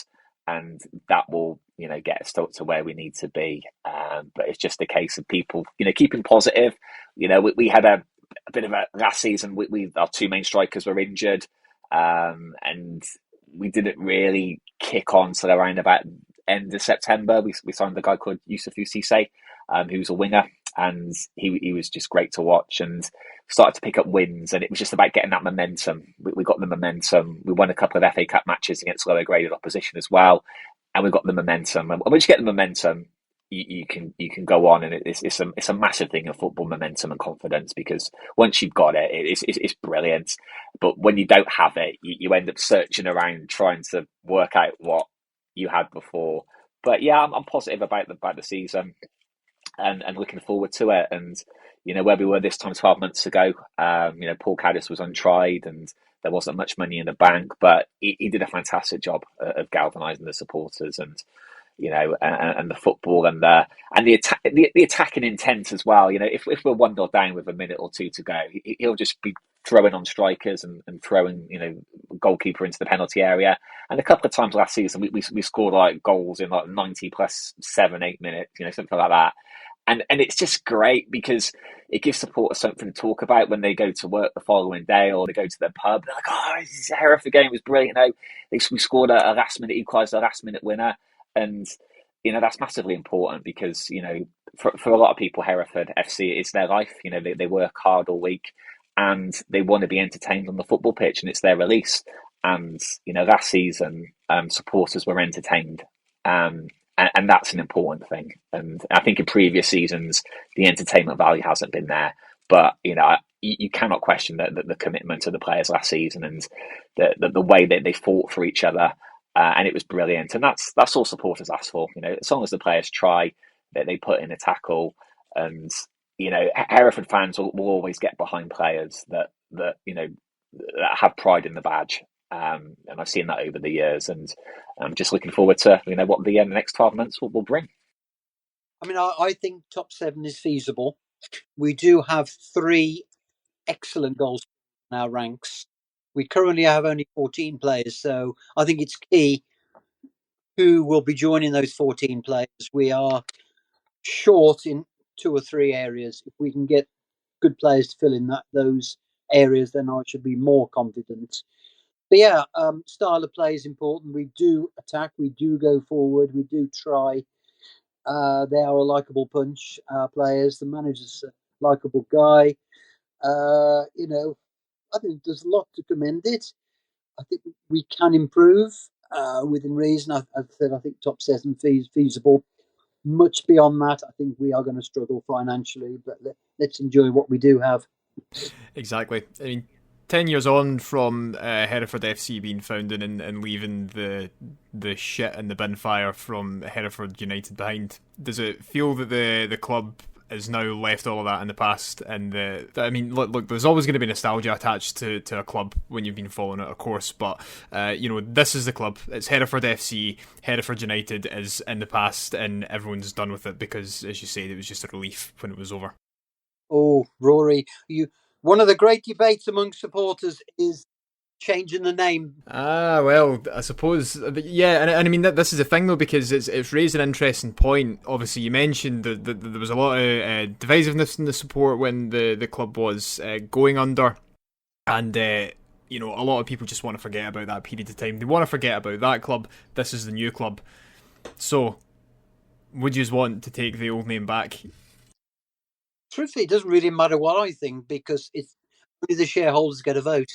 and that will get us to where we need to be. But it's just a case of people keeping positive. We had a bit of a last season. Our two main strikers were injured, and we didn't really kick on till around about end of September. We signed a guy called Yusufu Cisse, who's a winger. And he was just great to watch and started to pick up wins. And it was just about getting that momentum. We got the momentum. We won a couple of FA Cup matches against lower graded opposition as well. And we got the momentum. And once you get the momentum, you can go on. And it's a massive thing in football, momentum and confidence, because once you've got it, it's brilliant. But when you don't have it, you end up searching around trying to work out what you had before. But yeah, I'm positive about the season. And looking forward to it. And where we were this time 12 months ago, Paul Caddis was untried and there wasn't much money in the bank, but he did a fantastic job of galvanising the supporters and and the football and the attacking intent as well. If we're 1-0 down with a minute or two to go, he'll just be throwing on strikers and throwing goalkeeper into the penalty area. And a couple of times last season we scored like goals in like 90 plus 7-8 minutes, something like that. And it's just great because it gives supporters something to talk about when they go to work the following day or they go to their pub. They're like, oh, this Hereford game was brilliant. We scored a last minute equaliser, a last minute winner. And, that's massively important because, for a lot of people, Hereford FC is their life. They work hard all week and they want to be entertained on the football pitch and it's their release. And, last season, supporters were entertained. And that's an important thing. And I think in previous seasons, the entertainment value hasn't been there. But, you cannot question the commitment of the players last season and the way that they fought for each other. And it was brilliant. And that's all supporters ask for. As long as the players try, that they put in a tackle. And, Hereford fans will always get behind players that have pride in the badge. And I've seen that over the years, and I'm just looking forward to what the next 12 months will bring. I mean, I think top 7 is feasible. We do have 3 excellent goals in our ranks. We currently have only 14 players, so I think it's key who will be joining those 14 players. We are short in 2 or 3 areas. If we can get good players to fill in those areas, then I should be more confident. But yeah, style of play is important. We do attack, we do go forward, we do try. They are a likeable bunch, players. The manager's a likeable guy. I think there's a lot to commend it. I think we can improve within reason. I've said I think top 7 feasible. Much beyond that, I think we are going to struggle financially, but let's enjoy what we do have. Exactly. I mean, 10 years on from Hereford FC being founded and leaving the shit and the bin fire from Hereford United behind, does it feel that the club has now left all of that in the past? And I mean, look, there's always going to be nostalgia attached to a club when you've been following it, of course, but this is the club. It's Hereford FC. Hereford United is in the past, and everyone's done with it because, as you said, it was just a relief when it was over. Oh, Rory, one of the great debates among supporters is changing the name. Well, I suppose, yeah, and I mean, this is the thing, though, because it's raised an interesting point. Obviously, you mentioned that there was a lot of divisiveness in the support when the club was going under, and a lot of people just want to forget about that period of time. They want to forget about that club. This is the new club. So, would you want to take the old name back? Truthfully, it doesn't really matter what I think because it's only the shareholders get a vote.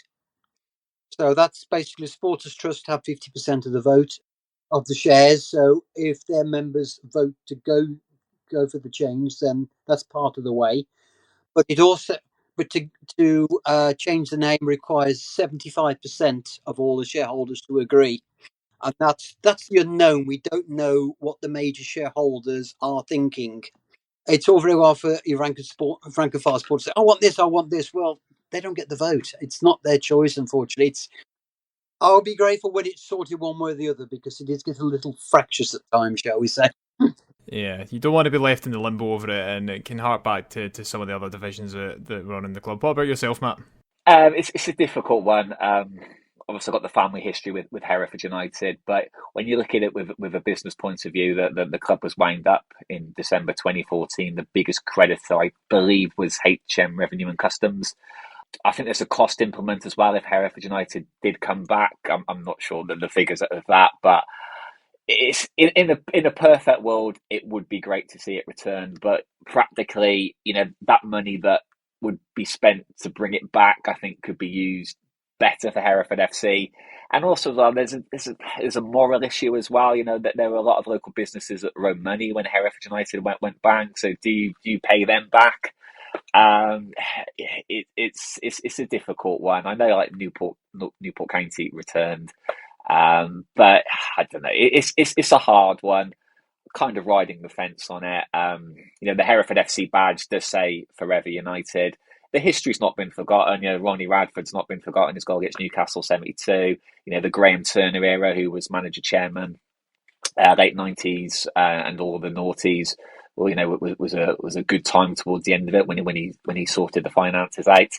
So that's basically Supporters Trust have 50% of the vote of the shares. So if their members vote to go for the change, then that's part of the way. But to change the name requires 75% of all the shareholders to agree, and that's the unknown. We don't know what the major shareholders are thinking. It's all very well for your rank-and-file sport to say, "I want this, I want this." Well, they don't get the vote. It's not their choice, unfortunately. I'll be grateful when it's sorted one way or the other because it is getting a little fractious at times, shall we say. Yeah, you don't want to be left in the limbo over it, and it can hark back to some of the other divisions that run in the club. What about yourself, Matt? It's a difficult one. Obviously, I've got the family history with Hereford United, but when you look at it with a business point of view, the club was wound up in December 2014. The biggest creditor, I believe, was HM Revenue and Customs. I think there's a cost implement as well if Hereford United did come back. I'm not sure the figures of that, but it's in a perfect world, it would be great to see it return. But practically, that money that would be spent to bring it back, I think, could be used better for Hereford FC. And also, well, there's a moral issue as well. That there were a lot of local businesses that owed money when Hereford United went bang. So do you pay them back? It's a difficult one. I know, like Newport County returned, but I don't know. It's a hard one. Kind of riding the fence on it. The Hereford FC badge does say Forever United. The history's not been forgotten. Ronnie Radford's not been forgotten. His goal against Newcastle '72. The Graham Turner era, who was manager chairman, late '90s, and all the noughties. Well, it was a good time towards the end of it when he sorted the finances out.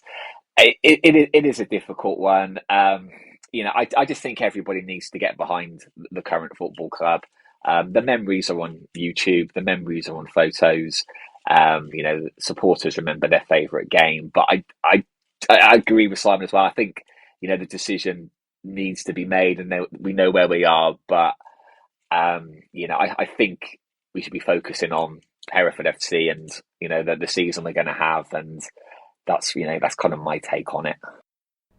It is a difficult one. I just think everybody needs to get behind the current football club. The memories are on YouTube. The memories are on photos. Supporters remember their favourite game. But I agree with Simon as well. I think the decision needs to be made, and we know where we are. But I think we should be focusing on Hereford FC and the season we're going to have, and that's kind of my take on it.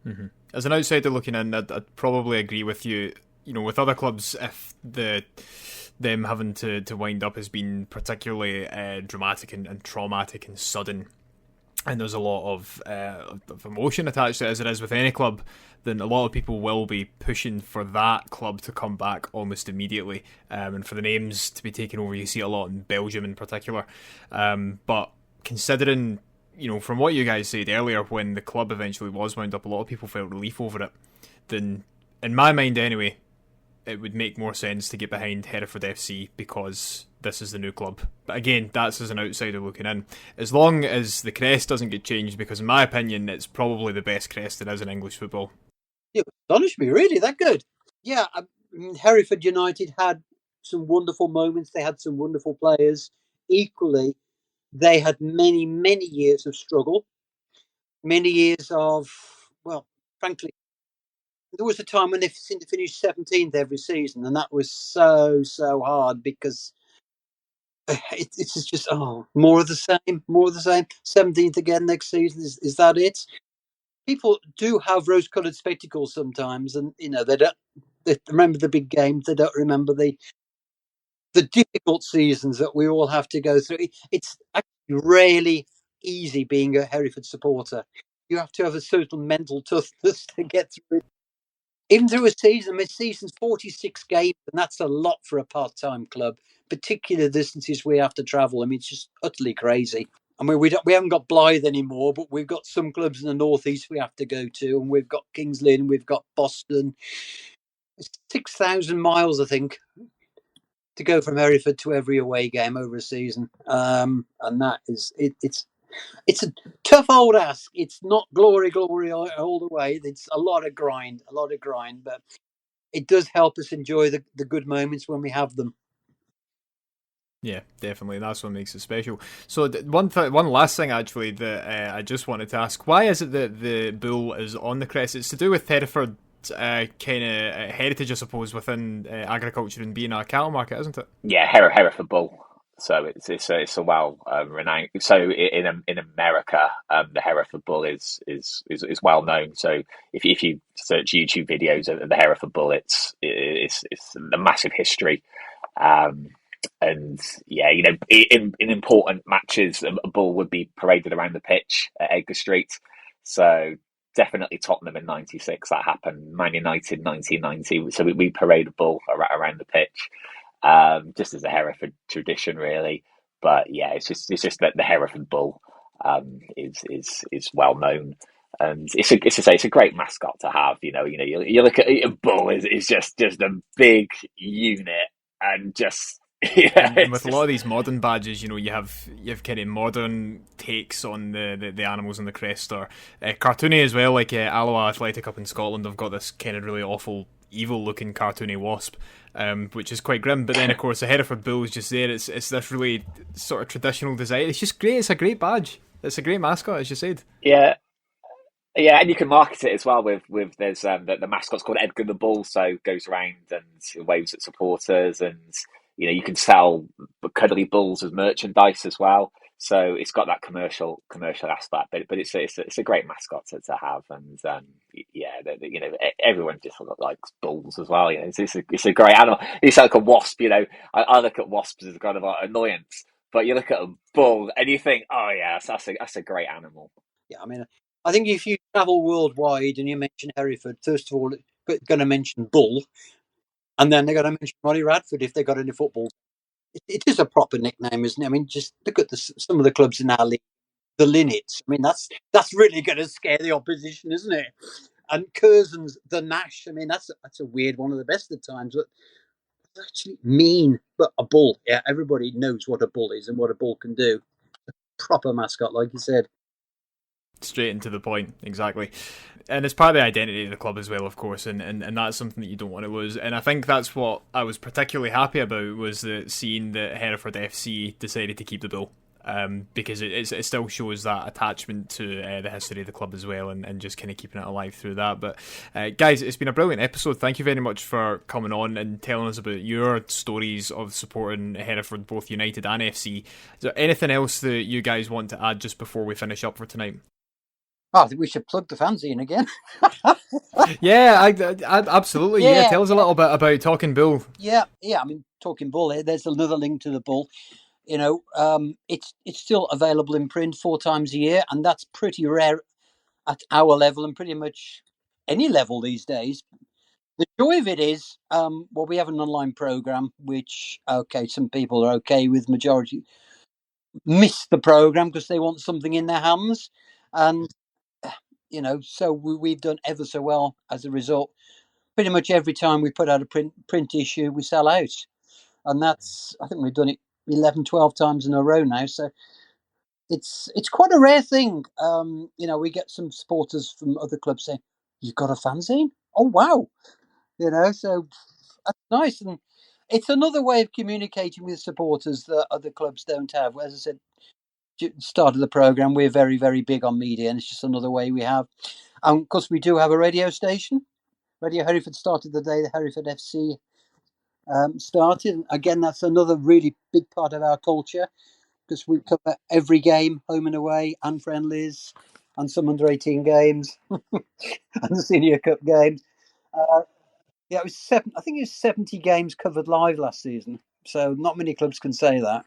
Mm-hmm. As an outsider looking in, I'd probably agree with you. With other clubs, if them having to wind up has been particularly dramatic and traumatic and sudden, and there's a lot of emotion attached to it, as it is with any club, then a lot of people will be pushing for that club to come back almost immediately, and for the names to be taken over. You see a lot in Belgium in particular, but considering from what you guys said earlier, when the club eventually was wound up, a lot of people felt relief over it. Then, in my mind anyway, it would make more sense to get behind Hereford FC because this is the new club. But again, that's as an outsider looking in. As long as the crest doesn't get changed, because in my opinion, it's probably the best crest there is in English football. It astonished me, really, that good. Yeah, Hereford United had some wonderful moments. They had some wonderful players. Equally, they had many, many years of struggle. Many years of, well, frankly, there was a time when they seemed to finish 17th every season, and that was so hard because it's just more of the same, more of the same. 17th again next season. Is that it? People do have rose-coloured spectacles sometimes, and they remember the big games. They don't remember the difficult seasons that we all have to go through. It's actually really easy being a Hereford supporter. you have to have a certain mental toughness to get through it. Even through a season. I mean, season's 46 games, and that's a lot for a part-time club, particular distances we have to travel. I mean, it's just utterly crazy. I mean, we haven't got Blythe anymore, but we've got some clubs in the northeast we have to go to, and we've got Kings Lynn, we've got Boston. It's 6,000 miles, I think, to go from Hereford to every away game over a season, and that is it's a tough old ask. It's not glory all the way. It's a lot of grind, but it does help us enjoy the good moments when we have them. Yeah, definitely. That's what makes it special. So one last thing actually that I just wanted to ask: why is it that the bull is on the crest? It's to do with Hereford kind of heritage, I suppose, within agriculture and being a cattle market, isn't it? Yeah, Hereford Bull. So it's a well renowned. So in America, the Hereford Bull is well known. So if you search YouTube videos of the Hereford Bull, it's a massive history. And yeah, you know, in important matches, a bull would be paraded around the pitch at Edgar Street. So definitely Tottenham in '96 that happened. Man United 1990. So we parade a bull around the pitch, just as a Hereford tradition, really. But yeah, it's just that the Hereford bull is well known. And it's a great mascot to have. You look at a bull is just a big unit and just. Yeah, and with a lot of these modern badges, you have kind of modern takes on the animals on the crest, or cartoony as well. Like Alloa Athletic up in Scotland have got this kind of really awful, evil-looking cartoony wasp, which is quite grim. But then, of course, the Hereford Bull is just there. It's this really sort of traditional design. It's just great. It's a great badge. It's a great mascot, as you said. Yeah. Yeah, and you can market it as well with there's the mascot's called Edgar the Bull, so goes around and waves at supporters, and you can sell cuddly bulls as merchandise as well. So it's got that commercial aspect, but it's a great mascot to have, and yeah, everyone just likes bulls as well. It's a great animal. It's like a wasp. I look at wasps as kind of like annoyance, but you look at a bull and you think, oh yeah, that's a great animal. Yeah, I mean, I think if you travel worldwide and you mention Hereford, first of all, they're going to mention bull, and then they're going to mention Ronnie Radford if they got any football. It is a proper nickname, isn't it? I mean, just look at some of the clubs in our league. The Linnets. I mean, that's really going to scare the opposition, isn't it? And Curzon's the Nash. I mean, that's a weird one of the best at times, but it's actually mean. But a bull, yeah, everybody knows what a bull is and what a bull can do. A proper mascot, like you said. Straight into the point, exactly. And it's part of the identity of the club as well, of course, and that's something that you don't want to lose. And I think that's what I was particularly happy about, was seeing that Hereford FC decided to keep the bull, because it still shows that attachment to the history of the club as well, and just kind of keeping it alive through that. But guys, it's been a brilliant episode. Thank you very much for coming on and telling us about your stories of supporting Hereford, both United and FC. Is there anything else that you guys want to add just before we finish up for tonight? Oh, I think we should plug the fanzine again. Yeah, I absolutely. Yeah, tell us a little bit about Talking Bull. Yeah. I mean, Talking Bull. There's another link to the bull. It's still available in print 4 times a year, and that's pretty rare at our level and pretty much any level these days. The joy of it is, we have an online program, which some people are okay with. Majority miss the program because they want something in their hands, and so we've done ever so well as a result. Pretty much every time we put out a print issue, we sell out. And I think we've done it 11, 12 times in a row now. So it's quite a rare thing. We get some supporters from other clubs saying, "You've got a fanzine? Oh, wow." So that's nice. And it's another way of communicating with supporters that other clubs don't have. As I said, start of the program, we're very, very big on media, and it's just another way we have. And of course, we do have a radio station. Radio Hereford started the day the Hereford FC started. Again, that's another really big part of our culture, because we cover every game, home and away, and friendlies, and some under-18 games, and the Senior Cup games. It was I think it was 70 games covered live last season. So not many clubs can say that.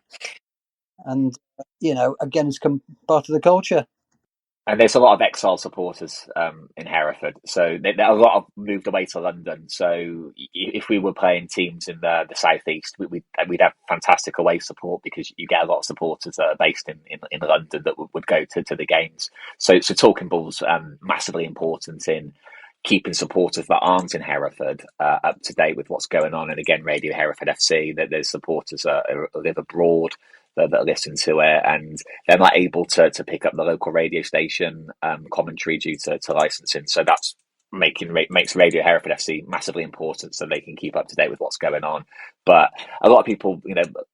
And again, it's come part of the culture. And there's a lot of exile supporters in Hereford, so a lot have moved away to London. So if we were playing teams in the southeast, we'd have fantastic away support because you get a lot of supporters that are based in London that would go to the games. So Talking Bull's massively important in keeping supporters that aren't in Hereford up to date with what's going on. And again, Radio Hereford FC, that there's supporters that live abroad that listen to it, and they're not able to pick up the local radio station commentary due to licensing. So that's makes Radio Hereford FC massively important, so they can keep up to date with what's going on. But a lot of people,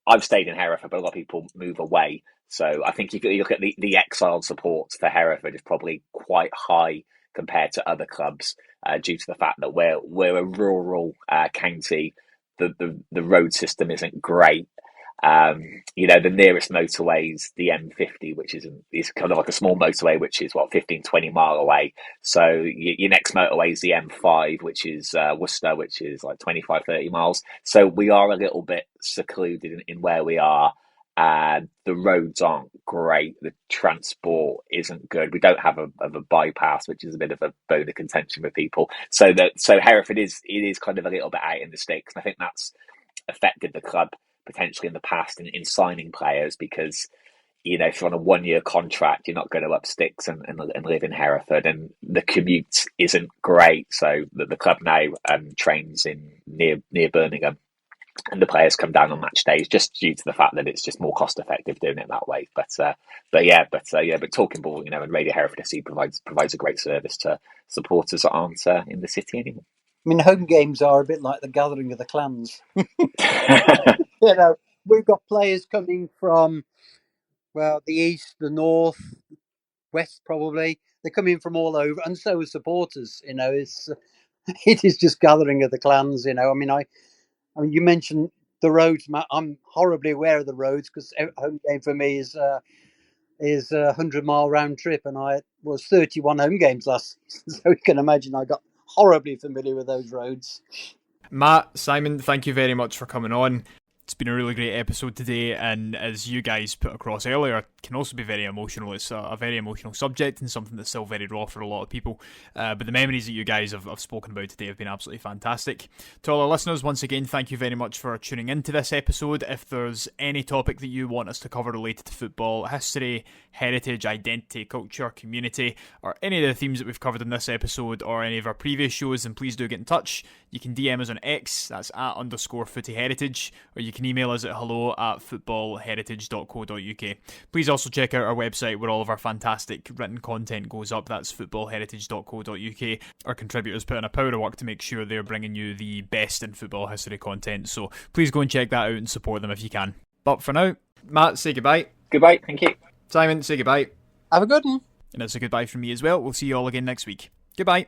I've stayed in Hereford, but a lot of people move away. So I think if you look at the exiled support for Hereford, is probably quite high compared to other clubs due to the fact that we're a rural county. The road system isn't great. The nearest motorway is the M50, which is kind of like a small motorway, which is 15-20 mile away. So your next motorway is the M5, which is Worcester, which is like 25-30 miles. So we are a little bit secluded in where we are. The roads aren't great. The transport isn't good. We don't have a bypass, which is a bit of a bone of contention with people. So Hereford is kind of a little bit out in the sticks. And I think that's affected the club potentially in the past in signing players, because if you're on a 1-year contract, you're not going to up sticks and live in Hereford, and the commute isn't great. So the club now trains in near Birmingham, and the players come down on match days just due to the fact that it's just more cost effective doing it that way. But Talking Bull, and Radio Hereford FC provides a great service to supporters that aren't in the city anymore. I mean, home games are a bit like the gathering of the clans. We've got players coming from, the east, the north, west, probably. They're coming from all over, and so are supporters. It is just gathering of the clans. I mean, you mentioned the roads, Matt. I'm horribly aware of the roads because home game for me is a 100-mile round trip, and I was 31 home games last season, so you can imagine I got horribly familiar with those roads. Matt, Simon, thank you very much for coming on. It's been a really great episode today, and as you guys put across earlier, it can also be very emotional. It's a very emotional subject and something that's still very raw for a lot of people. But the memories that you guys have spoken about today have been absolutely fantastic. To all our listeners, once again, thank you very much for tuning into this episode. If there's any topic that you want us to cover related to football, history, heritage, identity, culture, community, or any of the themes that we've covered in this episode or any of our previous shows, then please do get in touch. You can DM us on X, that's @_footyheritage, or you can email us at hello@footballheritage.co.uk. Please also check out our website where all of our fantastic written content goes up. That's footballheritage.co.uk. Our contributors put in a power of work to make sure they're bringing you the best in football history content, so please go and check that out and support them if you can. But for now, Matt, say goodbye. Goodbye, thank you. Simon, say goodbye. Have a good one. And it's a goodbye from me as well. We'll see you all again next week. Goodbye.